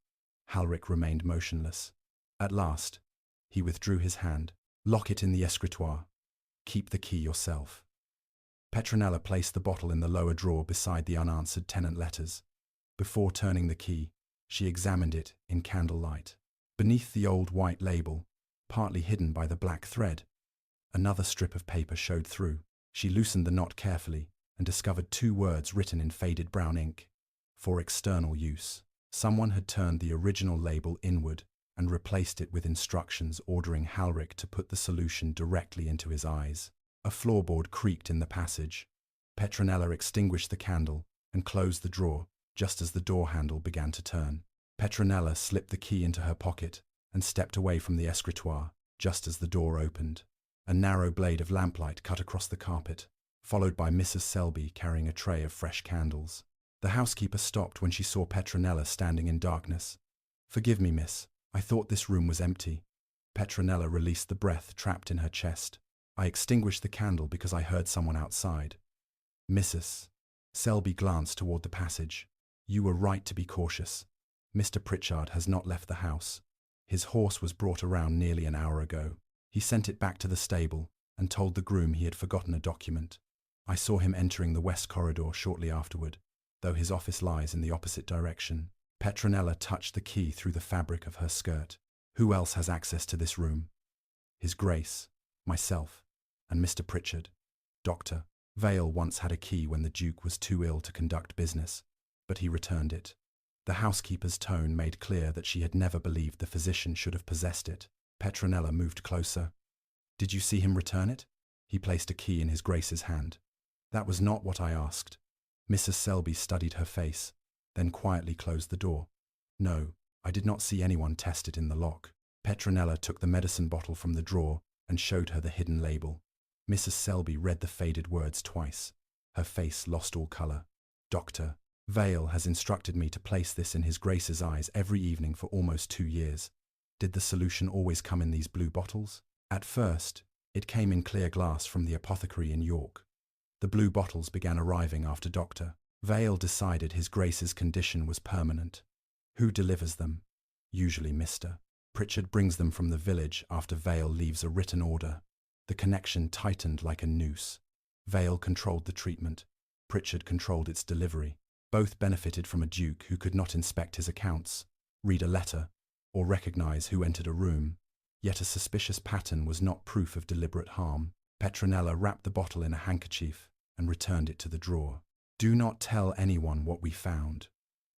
Halric remained motionless. At last, he withdrew his hand. Lock it in the escritoire. Keep the key yourself. Petronella placed the bottle in the lower drawer beside the unanswered tenant letters. Before turning the key, she examined it in candlelight. Beneath the old white label, partly hidden by the black thread, another strip of paper showed through. She loosened the knot carefully and discovered 2 words written in faded brown ink. For external use. Someone had turned the original label inward and replaced it with instructions ordering Halric to put the solution directly into his eyes. A floorboard creaked in the passage. Petronella extinguished the candle and closed the drawer just as the door handle began to turn. Petronella slipped the key into her pocket and stepped away from the escritoire just as the door opened. A narrow blade of lamplight cut across the carpet, followed by Mrs. Selby carrying a tray of fresh candles. The housekeeper stopped when she saw Petronella standing in darkness. Forgive me, miss. I thought this room was empty. Petronella released the breath trapped in her chest. I extinguished the candle because I heard someone outside. Mrs. Selby glanced toward the passage. You were right to be cautious. Mr. Pritchard has not left the house. His horse was brought around nearly an hour ago. He sent it back to the stable and told the groom he had forgotten a document. I saw him entering the west corridor shortly afterward, though his office lies in the opposite direction. Petronella touched the key through the fabric of her skirt. Who else has access to this room? His Grace, myself, and Mr. Pritchard. Dr. Vale once had a key when the Duke was too ill to conduct business, but he returned it. The housekeeper's tone made clear that she had never believed the physician should have possessed it. Petronella moved closer. Did you see him return it? He placed a key in his Grace's hand. That was not what I asked. Mrs. Selby studied her face, then quietly closed the door. No, I did not see anyone test it in the lock. Petronella took the medicine bottle from the drawer and showed her the hidden label. Mrs. Selby read the faded words twice. Her face lost all color. Dr. Vale has instructed me to place this in his Grace's eyes every evening for almost 2 years. Did the solution always come in these blue bottles? At first, it came in clear glass from the apothecary in York. The blue bottles began arriving after Dr. Vale decided his Grace's condition was permanent. Who delivers them? Usually Mr. Pritchard brings them from the village after Vale leaves a written order. The connection tightened like a noose. Vale controlled the treatment. Pritchard controlled its delivery. Both benefited from a duke who could not inspect his accounts, read a letter, or recognize who entered a room. Yet a suspicious pattern was not proof of deliberate harm. Petronella wrapped the bottle in a handkerchief and returned it to the drawer. Do not tell anyone what we found.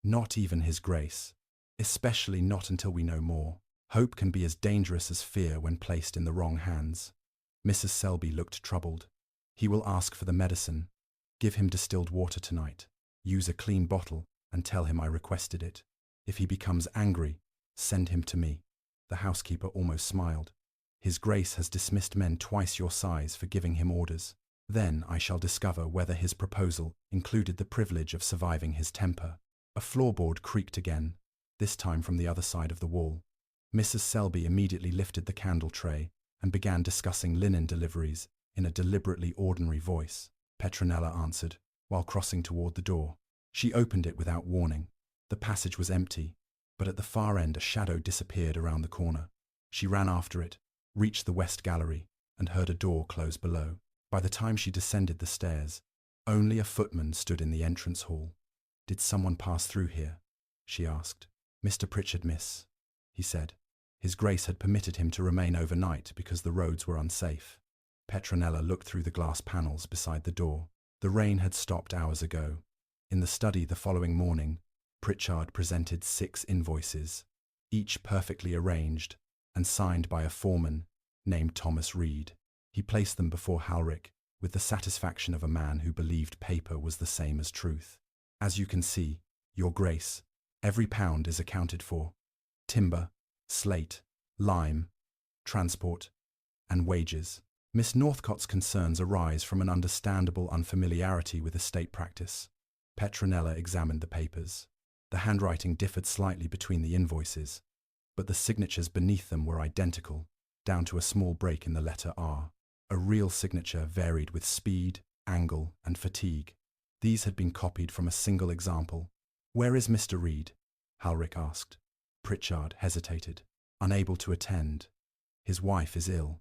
Not even his Grace. Especially not until we know more. Hope can be as dangerous as fear when placed in the wrong hands. Mrs. Selby looked troubled. He will ask for the medicine. Give him distilled water tonight. Use a clean bottle and tell him I requested it. If he becomes angry, send him to me. The housekeeper almost smiled. His Grace has dismissed men twice your size for giving him orders. Then I shall discover whether his proposal included the privilege of surviving his temper. A floorboard creaked again, this time from the other side of the wall. Mrs. Selby immediately lifted the candle tray and began discussing linen deliveries in a deliberately ordinary voice. Petronella answered, while crossing toward the door. She opened it without warning. The passage was empty, but at the far end a shadow disappeared around the corner. She ran after it, reached the west gallery, and heard a door close below. By the time she descended the stairs, only a footman stood in the entrance hall. Did someone pass through here? She asked. Mr. Pritchard, miss, he said. His Grace had permitted him to remain overnight because the roads were unsafe. Petronella looked through the glass panels beside the door. The rain had stopped hours ago. In the study the following morning, Pritchard presented 6 invoices, each perfectly arranged and signed by a foreman named Thomas Reed. He placed them before Halric with the satisfaction of a man who believed paper was the same as truth. As you can see, Your Grace, every pound is accounted for. Timber, slate, lime, transport, and wages. Miss Northcott's concerns arise from an understandable unfamiliarity with estate practice. Petronella examined the papers. The handwriting differed slightly between the invoices, but the signatures beneath them were identical, down to a small break in the letter R. A real signature varied with speed, angle, and fatigue. These had been copied from a single example. Where is Mr. Reed? Halric asked. Pritchard hesitated, unable to attend. His wife is ill.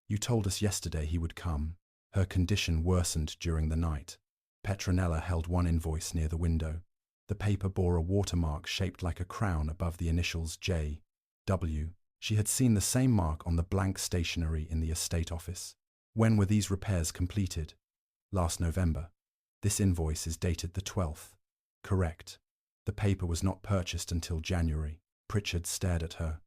You told us yesterday he would come. Her condition worsened during the night. Petronella held one invoice near the window. The paper bore a watermark shaped like a crown above the initials J. W. She had seen the same mark on the blank stationery in the estate office. When were these repairs completed? Last November. This invoice is dated the 12th. Correct. The paper was not purchased until January. Pritchard stared at her.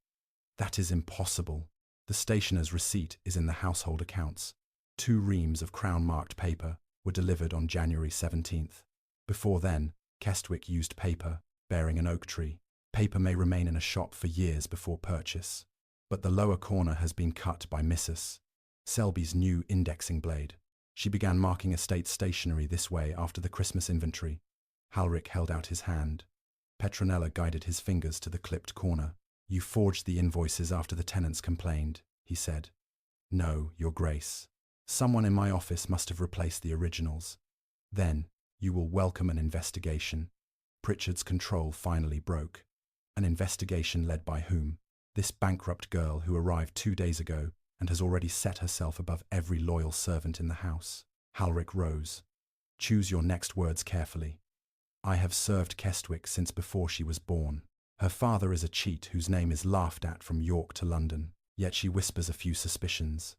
That is impossible. The stationer's receipt is in the household accounts. 2 reams of crown-marked paper were delivered on January 17th. Before then, Kestwick used paper, bearing an oak tree. Paper may remain in a shop for years before purchase, but the lower corner has been cut by Mrs. Selby's new indexing blade. She began marking estate stationery this way after the Christmas inventory. Halric held out his hand. Petronella guided his fingers to the clipped corner. You forged the invoices after the tenants complained, he said. No, Your Grace. Someone in my office must have replaced the originals. Then, you will welcome an investigation. Pritchard's control finally broke. An investigation led by whom? This bankrupt girl who arrived 2 days ago and has already set herself above every loyal servant in the house. Halric rose. Choose your next words carefully. I have served Kestwick since before she was born. Her father is a cheat whose name is laughed at from York to London, yet she whispers a few suspicions.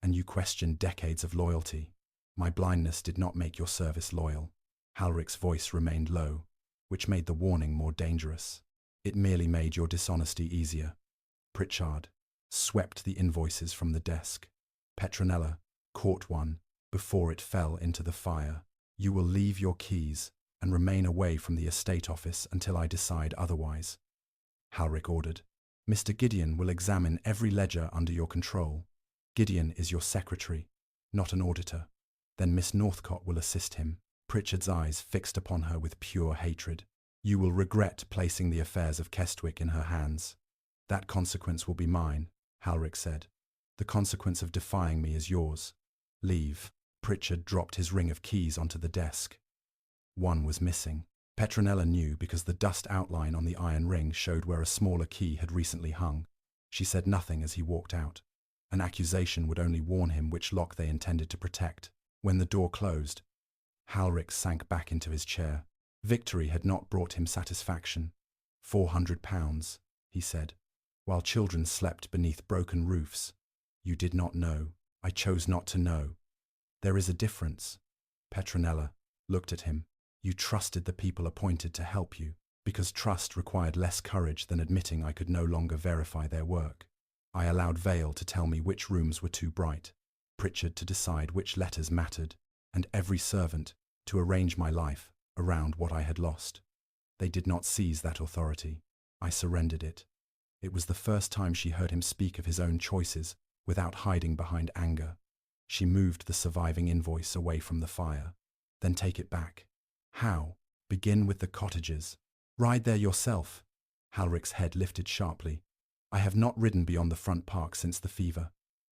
And you question decades of loyalty. My blindness did not make your service loyal. Halric's voice remained low, which made the warning more dangerous. It merely made your dishonesty easier. Pritchard swept the invoices from the desk. Petronella caught one before it fell into the fire. You will leave your keys and remain away from the estate office until I decide otherwise. Halric ordered. Mr. Gideon will examine every ledger under your control. Gideon is your secretary, not an auditor. Then Miss Northcott will assist him. Pritchard's eyes fixed upon her with pure hatred. You will regret placing the affairs of Kestwick in her hands. That consequence will be mine, Halric said. The consequence of defying me is yours. Leave. Pritchard dropped his ring of keys onto the desk. One was missing. Petronella knew because the dust outline on the iron ring showed where a smaller key had recently hung. She said nothing as he walked out. An accusation would only warn him which lock they intended to protect. When the door closed, Halric sank back into his chair. Victory had not brought him satisfaction. £400, he said, while children slept beneath broken roofs. You did not know. I chose not to know. There is a difference. Petronella looked at him. You trusted the people appointed to help you, because trust required less courage than admitting I could no longer verify their work. I allowed Vale to tell me which rooms were too bright, Pritchard to decide which letters mattered, and every servant to arrange my life around what I had lost. They did not seize that authority. I surrendered it. It was the first time she heard him speak of his own choices without hiding behind anger. She moved the surviving invoice away from the fire. Then take it back. How? Begin with the cottages. Ride there yourself. Halric's head lifted sharply. I have not ridden beyond the front park since the fever.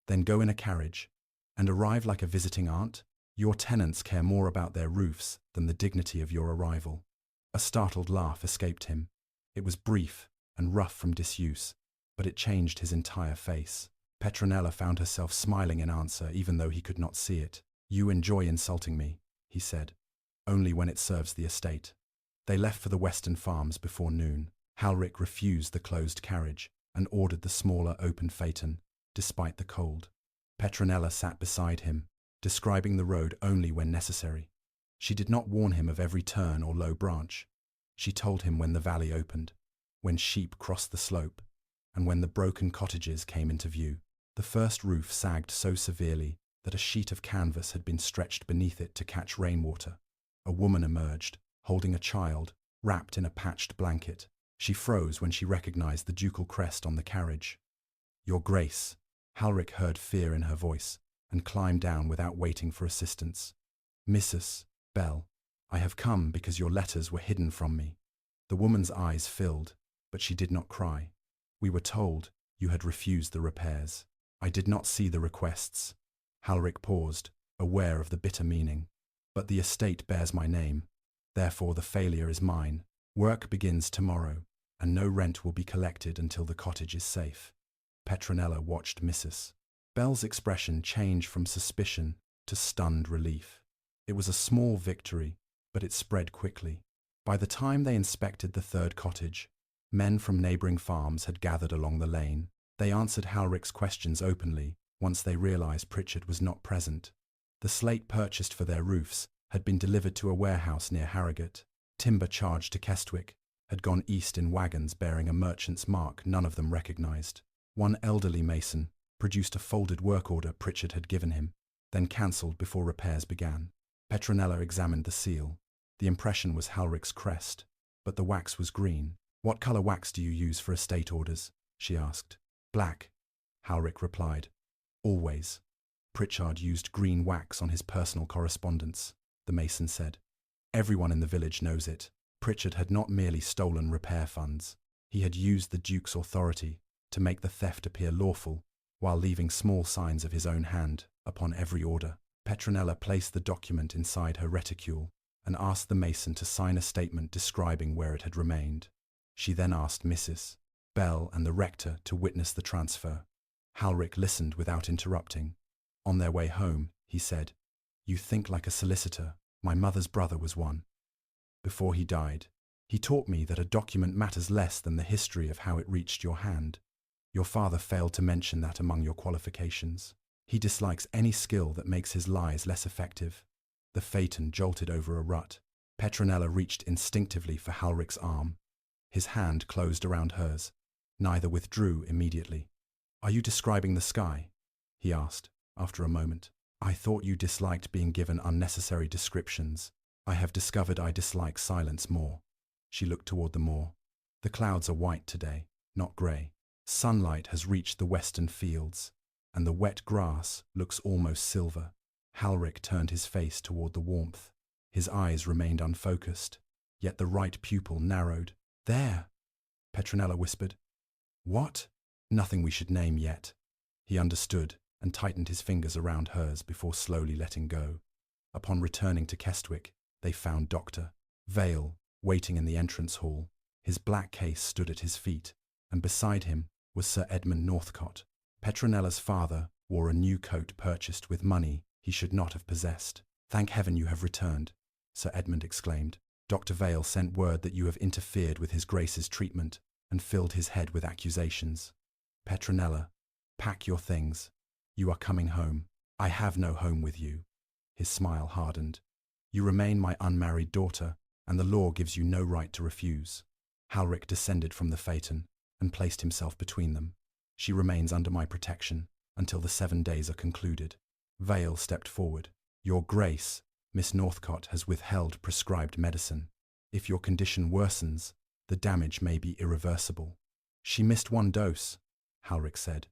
Then go in a carriage and arrive like a visiting aunt. Your tenants care more about their roofs than the dignity of your arrival. A startled laugh escaped him. It was brief and rough from disuse, but it changed his entire face. Petronella found herself smiling in answer even though he could not see it. You enjoy insulting me, he said. Only when it serves the estate. They left for the western farms before noon. Halric refused the closed carriage and ordered the smaller open phaeton, despite the cold. Petronella sat beside him, describing the road only when necessary. She did not warn him of every turn or low branch. She told him when the valley opened, when sheep crossed the slope, and when the broken cottages came into view. The first roof sagged so severely that a sheet of canvas had been stretched beneath it to catch rainwater. A woman emerged, holding a child, wrapped in a patched blanket. She froze when she recognized the ducal crest on the carriage. Your Grace. Halric heard fear in her voice and climbed down without waiting for assistance. Mrs. Bell, I have come because your letters were hidden from me. The woman's eyes filled, but she did not cry. We were told you had refused the repairs. I did not see the requests. Halric paused, aware of the bitter meaning. But the estate bears my name. Therefore the failure is mine. Work begins tomorrow, and no rent will be collected until the cottage is safe. Petronella watched Mrs. Bell's expression change from suspicion to stunned relief. It was a small victory, but it spread quickly. By the time they inspected the third cottage, men from neighboring farms had gathered along the lane. They answered Halric's questions openly once they realized Pritchard was not present. The slate purchased for their roofs had been delivered to a warehouse near Harrogate. Timber charged to Kestwick had gone east in wagons bearing a merchant's mark none of them recognized. One elderly mason produced a folded work order Pritchard had given him, then cancelled before repairs began. Petronella examined the seal. The impression was Halric's crest, but the wax was green. What colour wax do you use for estate orders? She asked. Black, Halric replied. Always. Pritchard used green wax on his personal correspondence, the mason said. Everyone in the village knows it. Pritchard had not merely stolen repair funds. He had used the Duke's authority to make the theft appear lawful, while leaving small signs of his own hand upon every order. Petronella placed the document inside her reticule and asked the mason to sign a statement describing where it had remained. She then asked Mrs. Bell and the rector to witness the transfer. Halric listened without interrupting. On their way home, he said, You think like a solicitor. My mother's brother was one. Before he died, he taught me that a document matters less than the history of how it reached your hand. Your father failed to mention that among your qualifications. He dislikes any skill that makes his lies less effective. The phaeton jolted over a rut. Petronella reached instinctively for Halric's arm. His hand closed around hers. Neither withdrew immediately. Are you describing the sky? He asked, after a moment. I thought you disliked being given unnecessary descriptions. I have discovered I dislike silence more. She looked toward the moor. The clouds are white today, not grey. Sunlight has reached the western fields, and the wet grass looks almost silver. Halric turned his face toward the warmth. His eyes remained unfocused, yet the right pupil narrowed. "There," Petronella whispered. "What?" "Nothing we should name yet." He understood and tightened his fingers around hers before slowly letting go. Upon returning to Kestwick, they found Dr. Vale waiting in the entrance hall. His black case stood at his feet, and beside him was Sir Edmund Northcote. Petronella's father wore a new coat purchased with money he should not have possessed. "Thank heaven you have returned," Sir Edmund exclaimed. "Dr. Vale sent word that you have interfered with his Grace's treatment and filled his head with accusations. Petronella, pack your things. You are coming home." "I have no home with you." His smile hardened. "You remain my unmarried daughter, and the law gives you no right to refuse." Halric descended from the phaeton and placed himself between them. "She remains under my protection until the 7 days are concluded." Vale stepped forward. "Your Grace, Miss Northcote has withheld prescribed medicine. If your condition worsens, the damage may be irreversible." "She missed 1 dose," Halric said,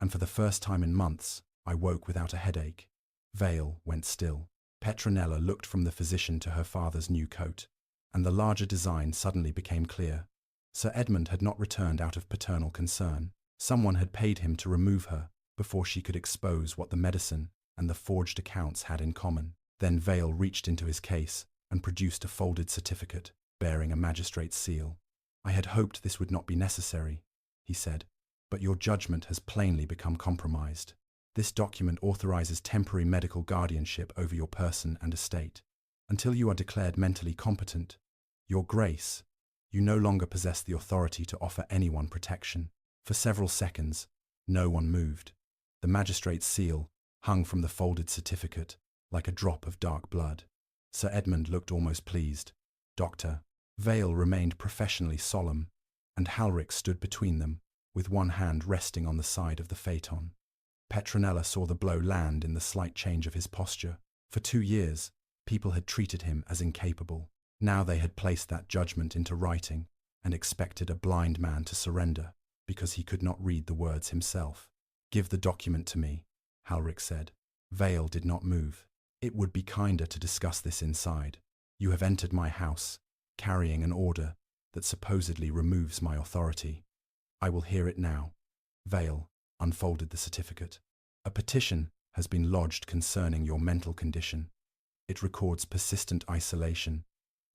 "and for the first time in months, I woke without a headache." Vale went still. Petronella looked from the physician to her father's new coat, and the larger design suddenly became clear. Sir Edmund had not returned out of paternal concern. Someone had paid him to remove her before she could expose what the medicine and the forged accounts had in common. Then Vale reached into his case and produced a folded certificate bearing a magistrate's seal. "I had hoped this would not be necessary," he said, "but your judgment has plainly become compromised. This document authorizes temporary medical guardianship over your person and estate. Until you are declared mentally competent, Your Grace, you no longer possess the authority to offer anyone protection." For several seconds, no one moved. The magistrate's seal hung from the folded certificate like a drop of dark blood. Sir Edmund looked almost pleased. Dr. Vale remained professionally solemn, and Halric stood between them, with one hand resting on the side of the phaeton. Petronella saw the blow land in the slight change of his posture. For 2 years, people had treated him as incapable. Now they had placed that judgment into writing and expected a blind man to surrender because he could not read the words himself. "Give the document to me," Halric said. Vale did not move. "It would be kinder to discuss this inside. You have entered my house, carrying an order that supposedly removes my authority. I will hear it now." Vale unfolded the certificate. "A petition has been lodged concerning your mental condition. It records persistent isolation,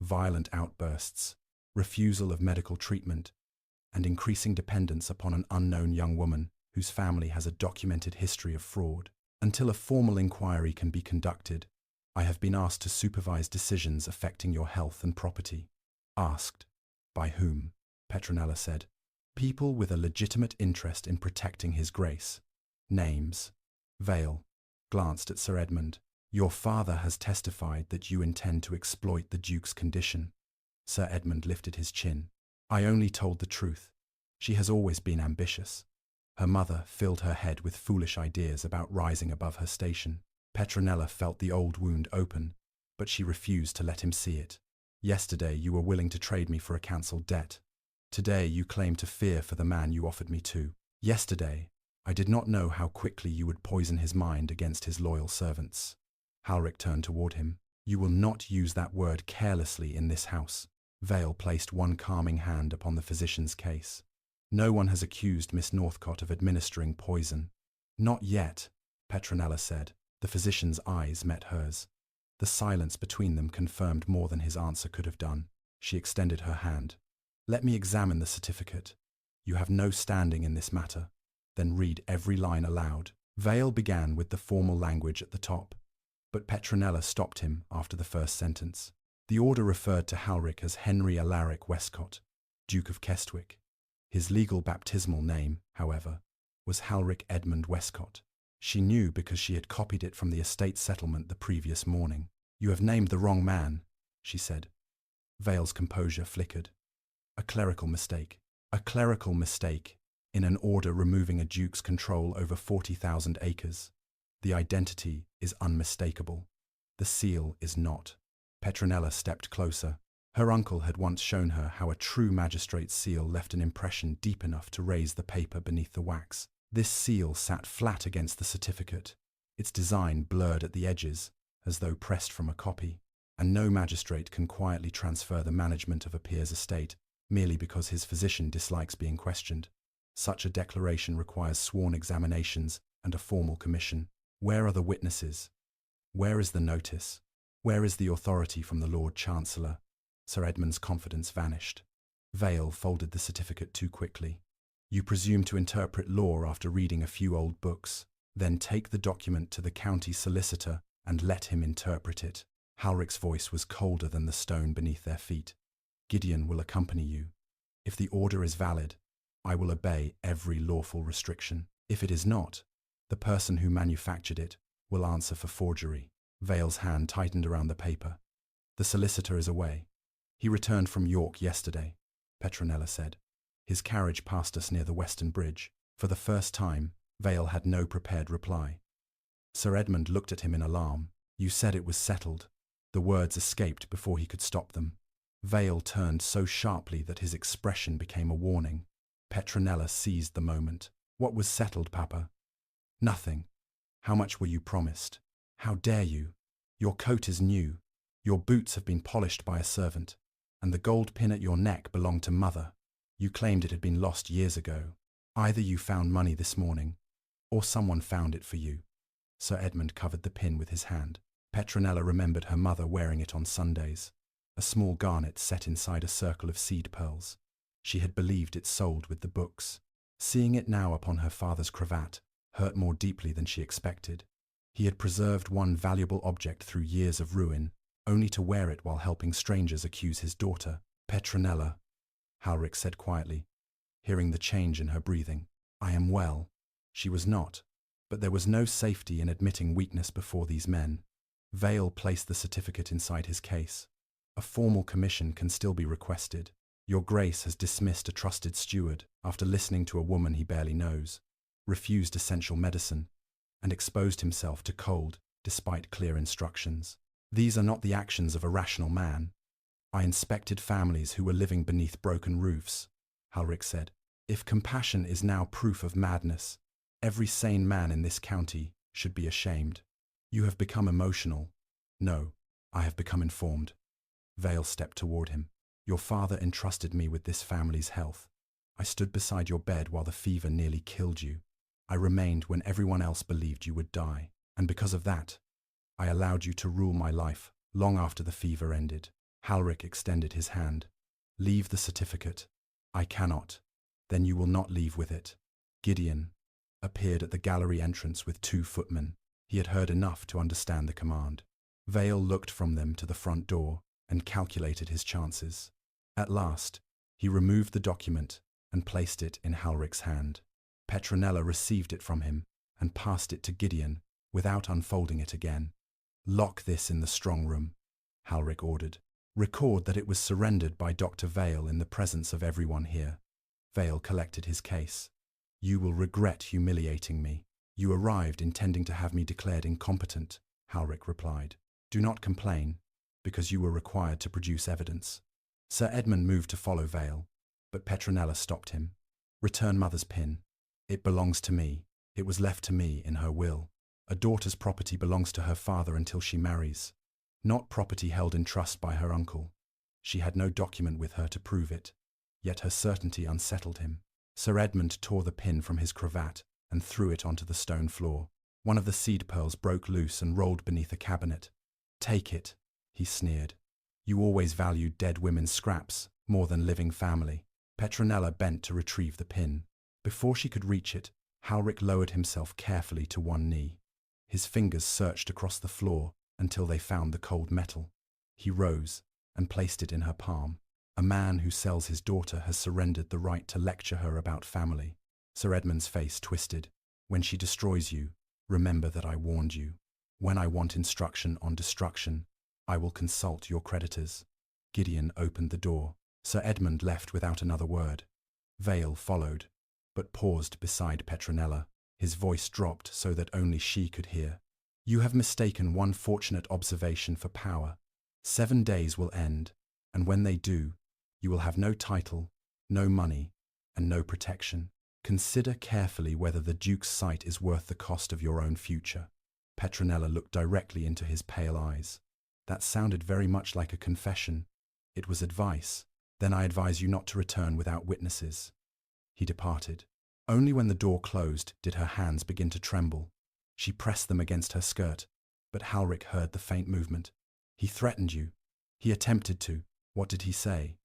violent outbursts, refusal of medical treatment, and increasing dependence upon an unknown young woman whose family has a documented history of fraud. Until a formal inquiry can be conducted, I have been asked to supervise decisions affecting your health and property." "Asked? By whom?" Petronella said. "People with a legitimate interest in protecting His Grace." "Names?" Vale glanced at Sir Edmund. "Your father has testified that you intend to exploit the Duke's condition." Sir Edmund lifted his chin. "I only told the truth. She has always been ambitious. Her mother filled her head with foolish ideas about rising above her station." Petronella felt the old wound open, but she refused to let him see it. "Yesterday you were willing to trade me for a cancelled debt. Today you claim to fear for the man you offered me to. Yesterday, I did not know how quickly you would poison his mind against his loyal servants." Halric turned toward him. "You will not use that word carelessly in this house." Vale placed one calming hand upon the physician's case. "No one has accused Miss Northcote of administering poison." "Not yet," Petronella said. The physician's eyes met hers. The silence between them confirmed more than his answer could have done. She extended her hand. "Let me examine the certificate. You have no standing in this matter." "Then read every line aloud." Vale began with the formal language at the top, but Petronella stopped him after the first sentence. The order referred to Halric as Henry Alaric Westcott, Duke of Kestwick. His legal baptismal name, however, was Halric Edmund Westcott. She knew because she had copied it from the estate settlement the previous morning. "You have named the wrong man," she said. Vale's composure flickered. "A clerical mistake. A clerical mistake in an order removing a duke's control over 40,000 acres. The identity is unmistakable. The seal is not." Petronella stepped closer. Her uncle had once shown her how a true magistrate's seal left an impression deep enough to raise the paper beneath the wax. This seal sat flat against the certificate, its design blurred at the edges, as though pressed from a copy. and no magistrate can quietly transfer the management of a peer's estate merely because his physician dislikes being questioned. Such a declaration requires sworn examinations and a formal commission. Where are the witnesses? Where is the notice? Where is the authority from the Lord Chancellor? Sir Edmund's confidence vanished. Vale folded the certificate too quickly. You presume to interpret law after reading a few old books. Then take the document to the county solicitor and let him interpret it. Halric's voice was colder than the stone beneath their feet. Gideon will accompany you. If the order is valid, I will obey every lawful restriction. If it is not, the person who manufactured it will answer for forgery. Vale's hand tightened around the paper. The solicitor is away. He returned from York yesterday, Petronella said. His carriage passed us near the Western Bridge. For the first time, Vale had no prepared reply. Sir Edmund looked at him in alarm. You said it was settled. The words escaped before he could stop them. Vale turned so sharply that his expression became a warning. Petronella seized the moment. What was settled, Papa? Nothing. How much were you promised? How dare you? Your coat is new. Your boots have been polished by a servant. And the gold pin at your neck belonged to Mother. You claimed it had been lost years ago. Either you found money this morning, or someone found it for you. Sir Edmund covered the pin with his hand. Petronella remembered her mother wearing it on Sundays, a small garnet set inside a circle of seed pearls. She had believed it sold with the books. Seeing it now upon her father's cravat hurt more deeply than she expected. He had preserved one valuable object through years of ruin, only to wear it while helping strangers accuse his daughter. Petronella, Halric said quietly, hearing the change in her breathing. I am well. She was not, but there was no safety in admitting weakness before these men. Vale placed the certificate inside his case. A formal commission can still be requested. Your Grace has dismissed a trusted steward after listening to a woman he barely knows, refused essential medicine, and exposed himself to cold despite clear instructions. These are not the actions of a rational man. I inspected families who were living beneath broken roofs, Halric said. If compassion is now proof of madness, every sane man in this county should be ashamed. You have become emotional. No, I have become informed. Vale stepped toward him. Your father entrusted me with this family's health. I stood beside your bed while the fever nearly killed you. I remained when everyone else believed you would die, and because of that, I allowed you to rule my life long after the fever ended. Halric extended his hand. Leave the certificate. I cannot. Then you will not leave with it. Gideon appeared at the gallery entrance with 2 footmen. He had heard enough to understand the command. Vale looked from them to the front door and calculated his chances. At last, he removed the document and placed it in Halric's hand. Petronella received it from him and passed it to Gideon without unfolding it again. Lock this in the strong room, Halric ordered. Record that it was surrendered by Dr. Vale in the presence of everyone here. Vale collected his case. You will regret humiliating me. You arrived intending to have me declared incompetent, Halric replied. Do not complain, because you were required to produce evidence. Sir Edmund moved to follow Vale, but Petronella stopped him. Return Mother's pin. It belongs to me. It was left to me in her will. A daughter's property belongs to her father until she marries, not property held in trust by her uncle. She had no document with her to prove it, yet her certainty unsettled him. Sir Edmund tore the pin from his cravat and threw it onto the stone floor. One of the seed pearls broke loose and rolled beneath a cabinet. Take it, he sneered. You always valued dead women's scraps more than living family. Petronella bent to retrieve the pin. Before she could reach it, Halric lowered himself carefully to one knee. His fingers searched across the floor until they found the cold metal. He rose and placed it in her palm. A man who sells his daughter has surrendered the right to lecture her about family. Sir Edmund's face twisted. When she destroys you, remember that I warned you. When I want instruction on destruction, I will consult your creditors. Gideon opened the door. Sir Edmund left without another word. Vale followed, but paused beside Petronella. His voice dropped so that only she could hear. You have mistaken one fortunate observation for power. 7 days will end, and when they do, you will have no title, no money, and no protection. Consider carefully whether the Duke's sight is worth the cost of your own future. Petronella looked directly into his pale eyes. That sounded very much like a confession. It was advice. Then I advise you not to return without witnesses. He departed. Only when the door closed did her hands begin to tremble. She pressed them against her skirt, but Halric heard the faint movement. He threatened you. He attempted to. What did he say?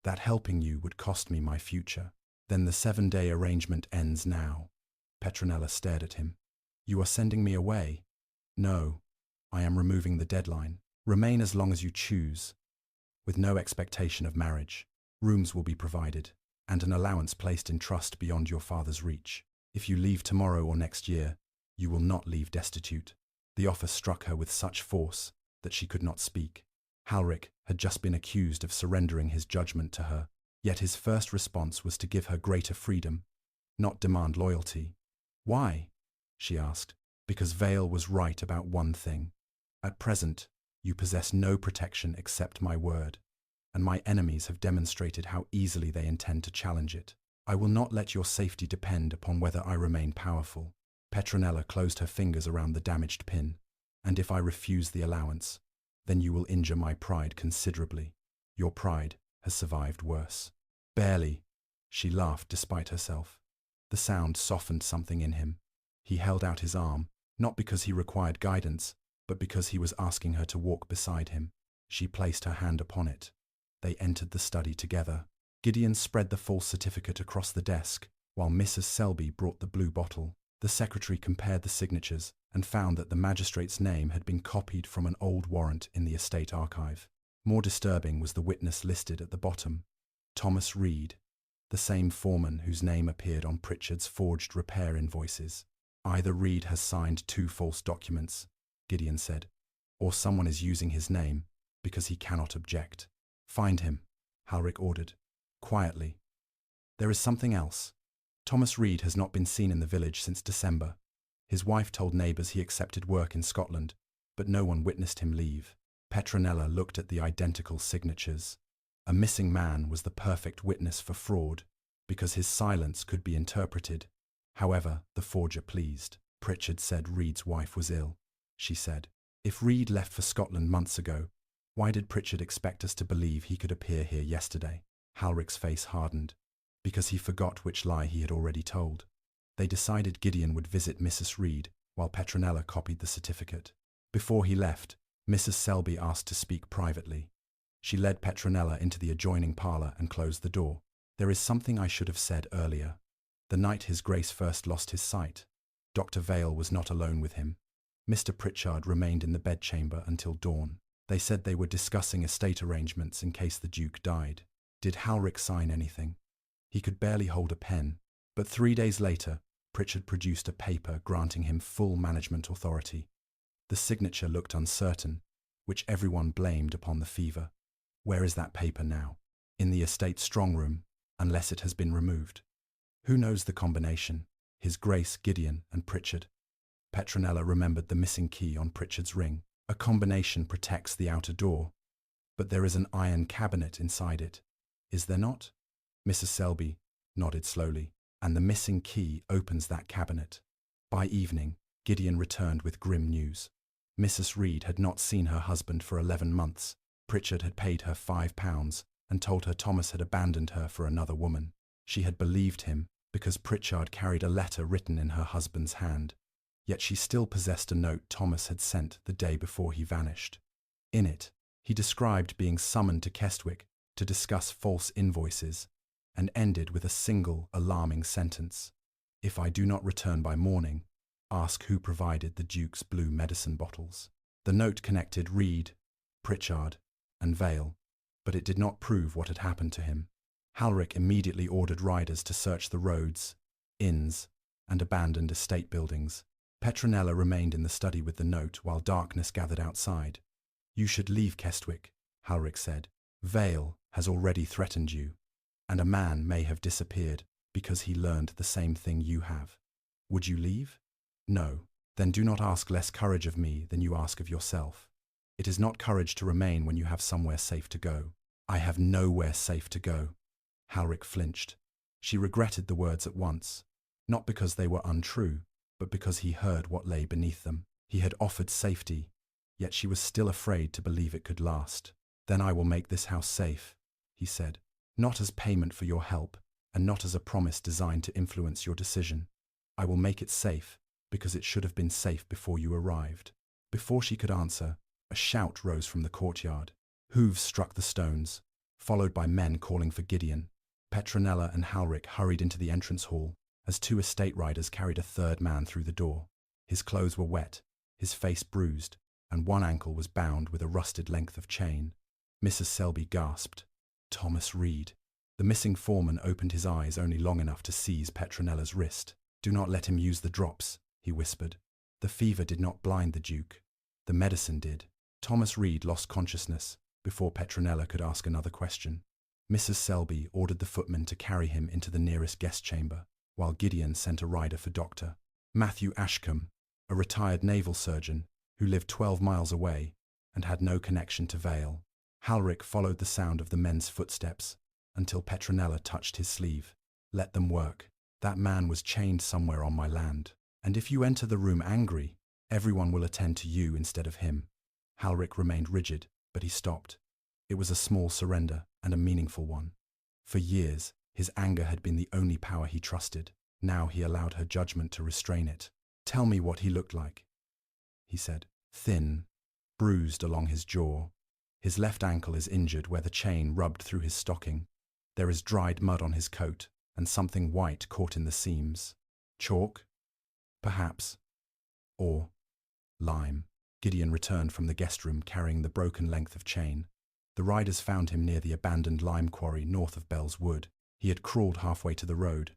That helping you would cost me my future. Then the 7-day arrangement ends now. Petronella stared at him. You are sending me away? No. I am removing the deadline. Remain as long as you choose. With no expectation of marriage. Rooms will be provided, and an allowance placed in trust beyond your father's reach. If you leave tomorrow or next year, you will not leave destitute. The offer struck her with such force that she could not speak. Halric had just been accused of surrendering his judgment to her, yet his first response was to give her greater freedom, not demand loyalty. Why? She asked. Because Vale was right about one thing. At present, you possess no protection except my word, and my enemies have demonstrated how easily they intend to challenge it. I will not let your safety depend upon whether I remain powerful. Petronella closed her fingers around the damaged pin. And if I refuse the allowance, then you will injure my pride considerably. Your pride has survived worse. Barely. She laughed despite herself. The sound softened something in him. He held out his arm, not because he required guidance, but because he was asking her to walk beside him. She placed her hand upon it. They entered the study together. Gideon spread the false certificate across the desk, while Mrs. Selby brought the blue bottle. The secretary compared the signatures and found that the magistrate's name had been copied from an old warrant in the estate archive. More disturbing was the witness listed at the bottom. Thomas Reed, the same foreman whose name appeared on Pritchard's forged repair invoices. Either Reed has signed 2 false documents, Gideon said, or someone is using his name because he cannot object. Find him, Halric ordered, quietly. There is something else. Thomas Reed has not been seen in the village since December. His wife told neighbours he accepted work in Scotland, but no one witnessed him leave. Petronella looked at the identical signatures. A missing man was the perfect witness for fraud, because his silence could be interpreted. However, the forger pleased. Pritchard said Reed's wife was ill. She said, if Reed left for Scotland months ago, why did Pritchard expect us to believe he could appear here yesterday? Halric's face hardened. Because he forgot which lie he had already told. They decided Gideon would visit Mrs. Reed, while Petronella copied the certificate. Before he left, Mrs. Selby asked to speak privately. She led Petronella into the adjoining parlour and closed the door. There is something I should have said earlier. The night His Grace first lost his sight, Dr. Vale was not alone with him. Mr. Pritchard remained in the bedchamber until dawn. They said they were discussing estate arrangements in case the Duke died. Did Halric sign anything? He could barely hold a pen, but 3 days later, Pritchard produced a paper granting him full management authority. The signature looked uncertain, which everyone blamed upon the fever. Where is that paper now? In the estate strongroom, unless it has been removed. Who knows the combination? His Grace, Gideon, and Pritchard. Petronella remembered the missing key on Pritchard's ring. A combination protects the outer door, but there is an iron cabinet inside it. Is there not? Mrs. Selby nodded slowly, and the missing key opens that cabinet. By evening, Gideon returned with grim news. Mrs. Reed had not seen her husband for 11 months. Pritchard had paid her £5 and told her Thomas had abandoned her for another woman. She had believed him because Pritchard carried a letter written in her husband's hand. Yet she still possessed a note Thomas had sent the day before he vanished. In it, he described being summoned to Kestwick to discuss false invoices, and ended with a single alarming sentence. If I do not return by morning, ask who provided the Duke's blue medicine bottles. The note connected Reed, Pritchard, and Vale, but it did not prove what had happened to him. Halric immediately ordered riders to search the roads, inns, and abandoned estate buildings. Petronella remained in the study with the note while darkness gathered outside. You should leave Kestwick, Halric said. Vale has already threatened you, and a man may have disappeared because he learned the same thing you have. Would you leave? No. Then do not ask less courage of me than you ask of yourself. It is not courage to remain when you have somewhere safe to go. I have nowhere safe to go. Halric flinched. She regretted the words at once, not because they were untrue, but because he heard what lay beneath them. He had offered safety, yet she was still afraid to believe it could last. "Then I will make this house safe," he said, "not as payment for your help, and not as a promise designed to influence your decision. I will make it safe, because it should have been safe before you arrived." Before she could answer, a shout rose from the courtyard. Hooves struck the stones, followed by men calling for Gideon. Petronella and Halric hurried into the entrance hall, as two estate riders carried a third man through the door. His clothes were wet, his face bruised, and one ankle was bound with a rusted length of chain. Mrs. Selby gasped. Thomas Reed. The missing foreman opened his eyes only long enough to seize Petronella's wrist. "Do not let him use the drops," he whispered. "The fever did not blind the Duke. The medicine did." Thomas Reed lost consciousness before Petronella could ask another question. Mrs. Selby ordered the footman to carry him into the nearest guest chamber, while Gideon sent a rider for Dr. Matthew Ashcombe, a retired naval surgeon who lived 12 miles away and had no connection to Vale. Halric followed the sound of the men's footsteps until Petronella touched his sleeve. "Let them work. That man was chained somewhere on my land. And if you enter the room angry, everyone will attend to you instead of him." Halric remained rigid, but he stopped. It was a small surrender and a meaningful one. For years, his anger had been the only power he trusted. Now he allowed her judgment to restrain it. "Tell me what he looked like," he said. "Thin, bruised along his jaw. His left ankle is injured where the chain rubbed through his stocking. There is dried mud on his coat, and something white caught in the seams. Chalk? Perhaps. Or lime." Gideon returned from the guest room carrying the broken length of chain. The riders found him near the abandoned lime quarry north of Bell's Wood. He had crawled halfway to the road.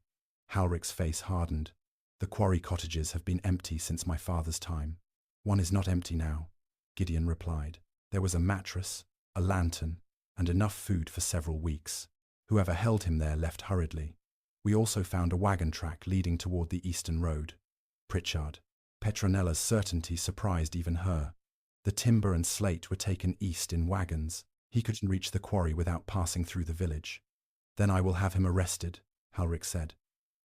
Halric's face hardened. "The quarry cottages have been empty since my father's time." "One is not empty now," Gideon replied. "There was a mattress, a lantern, and enough food for several weeks. Whoever held him there left hurriedly. We also found a wagon track leading toward the eastern road." Pritchard. Petronella's certainty surprised even her. The timber and slate were taken east in wagons. He couldn't reach the quarry without passing through the village. "Then I will have him arrested," Halric said.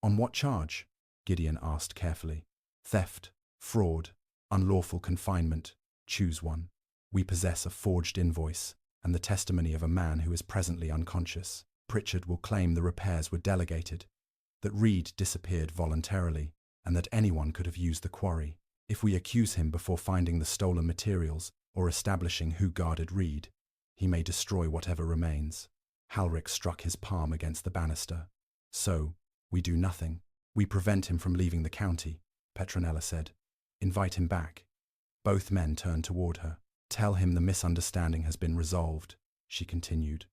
"On what charge?" Gideon asked carefully. "Theft, fraud, unlawful confinement. Choose one. We possess a forged invoice and the testimony of a man who is presently unconscious. Pritchard will claim the repairs were delegated, that Reed disappeared voluntarily, and that anyone could have used the quarry. If we accuse him before finding the stolen materials or establishing who guarded Reed, he may destroy whatever remains." Halric struck his palm against the banister. "So, we do nothing. We prevent him from leaving the county," Petronella said. "Invite him back." Both men turned toward her. "Tell him the misunderstanding has been resolved," she continued.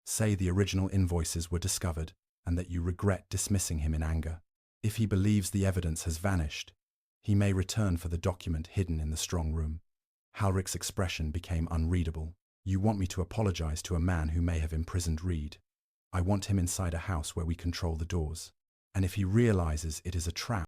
"Say the original invoices were discovered and that you regret dismissing him in anger. If he believes the evidence has vanished, he may return for the document hidden in the strong room." Halric's expression became unreadable. "You want me to apologize to a man who may have imprisoned Reed. I want him inside a house where we control the doors. And if he realizes it is a trap,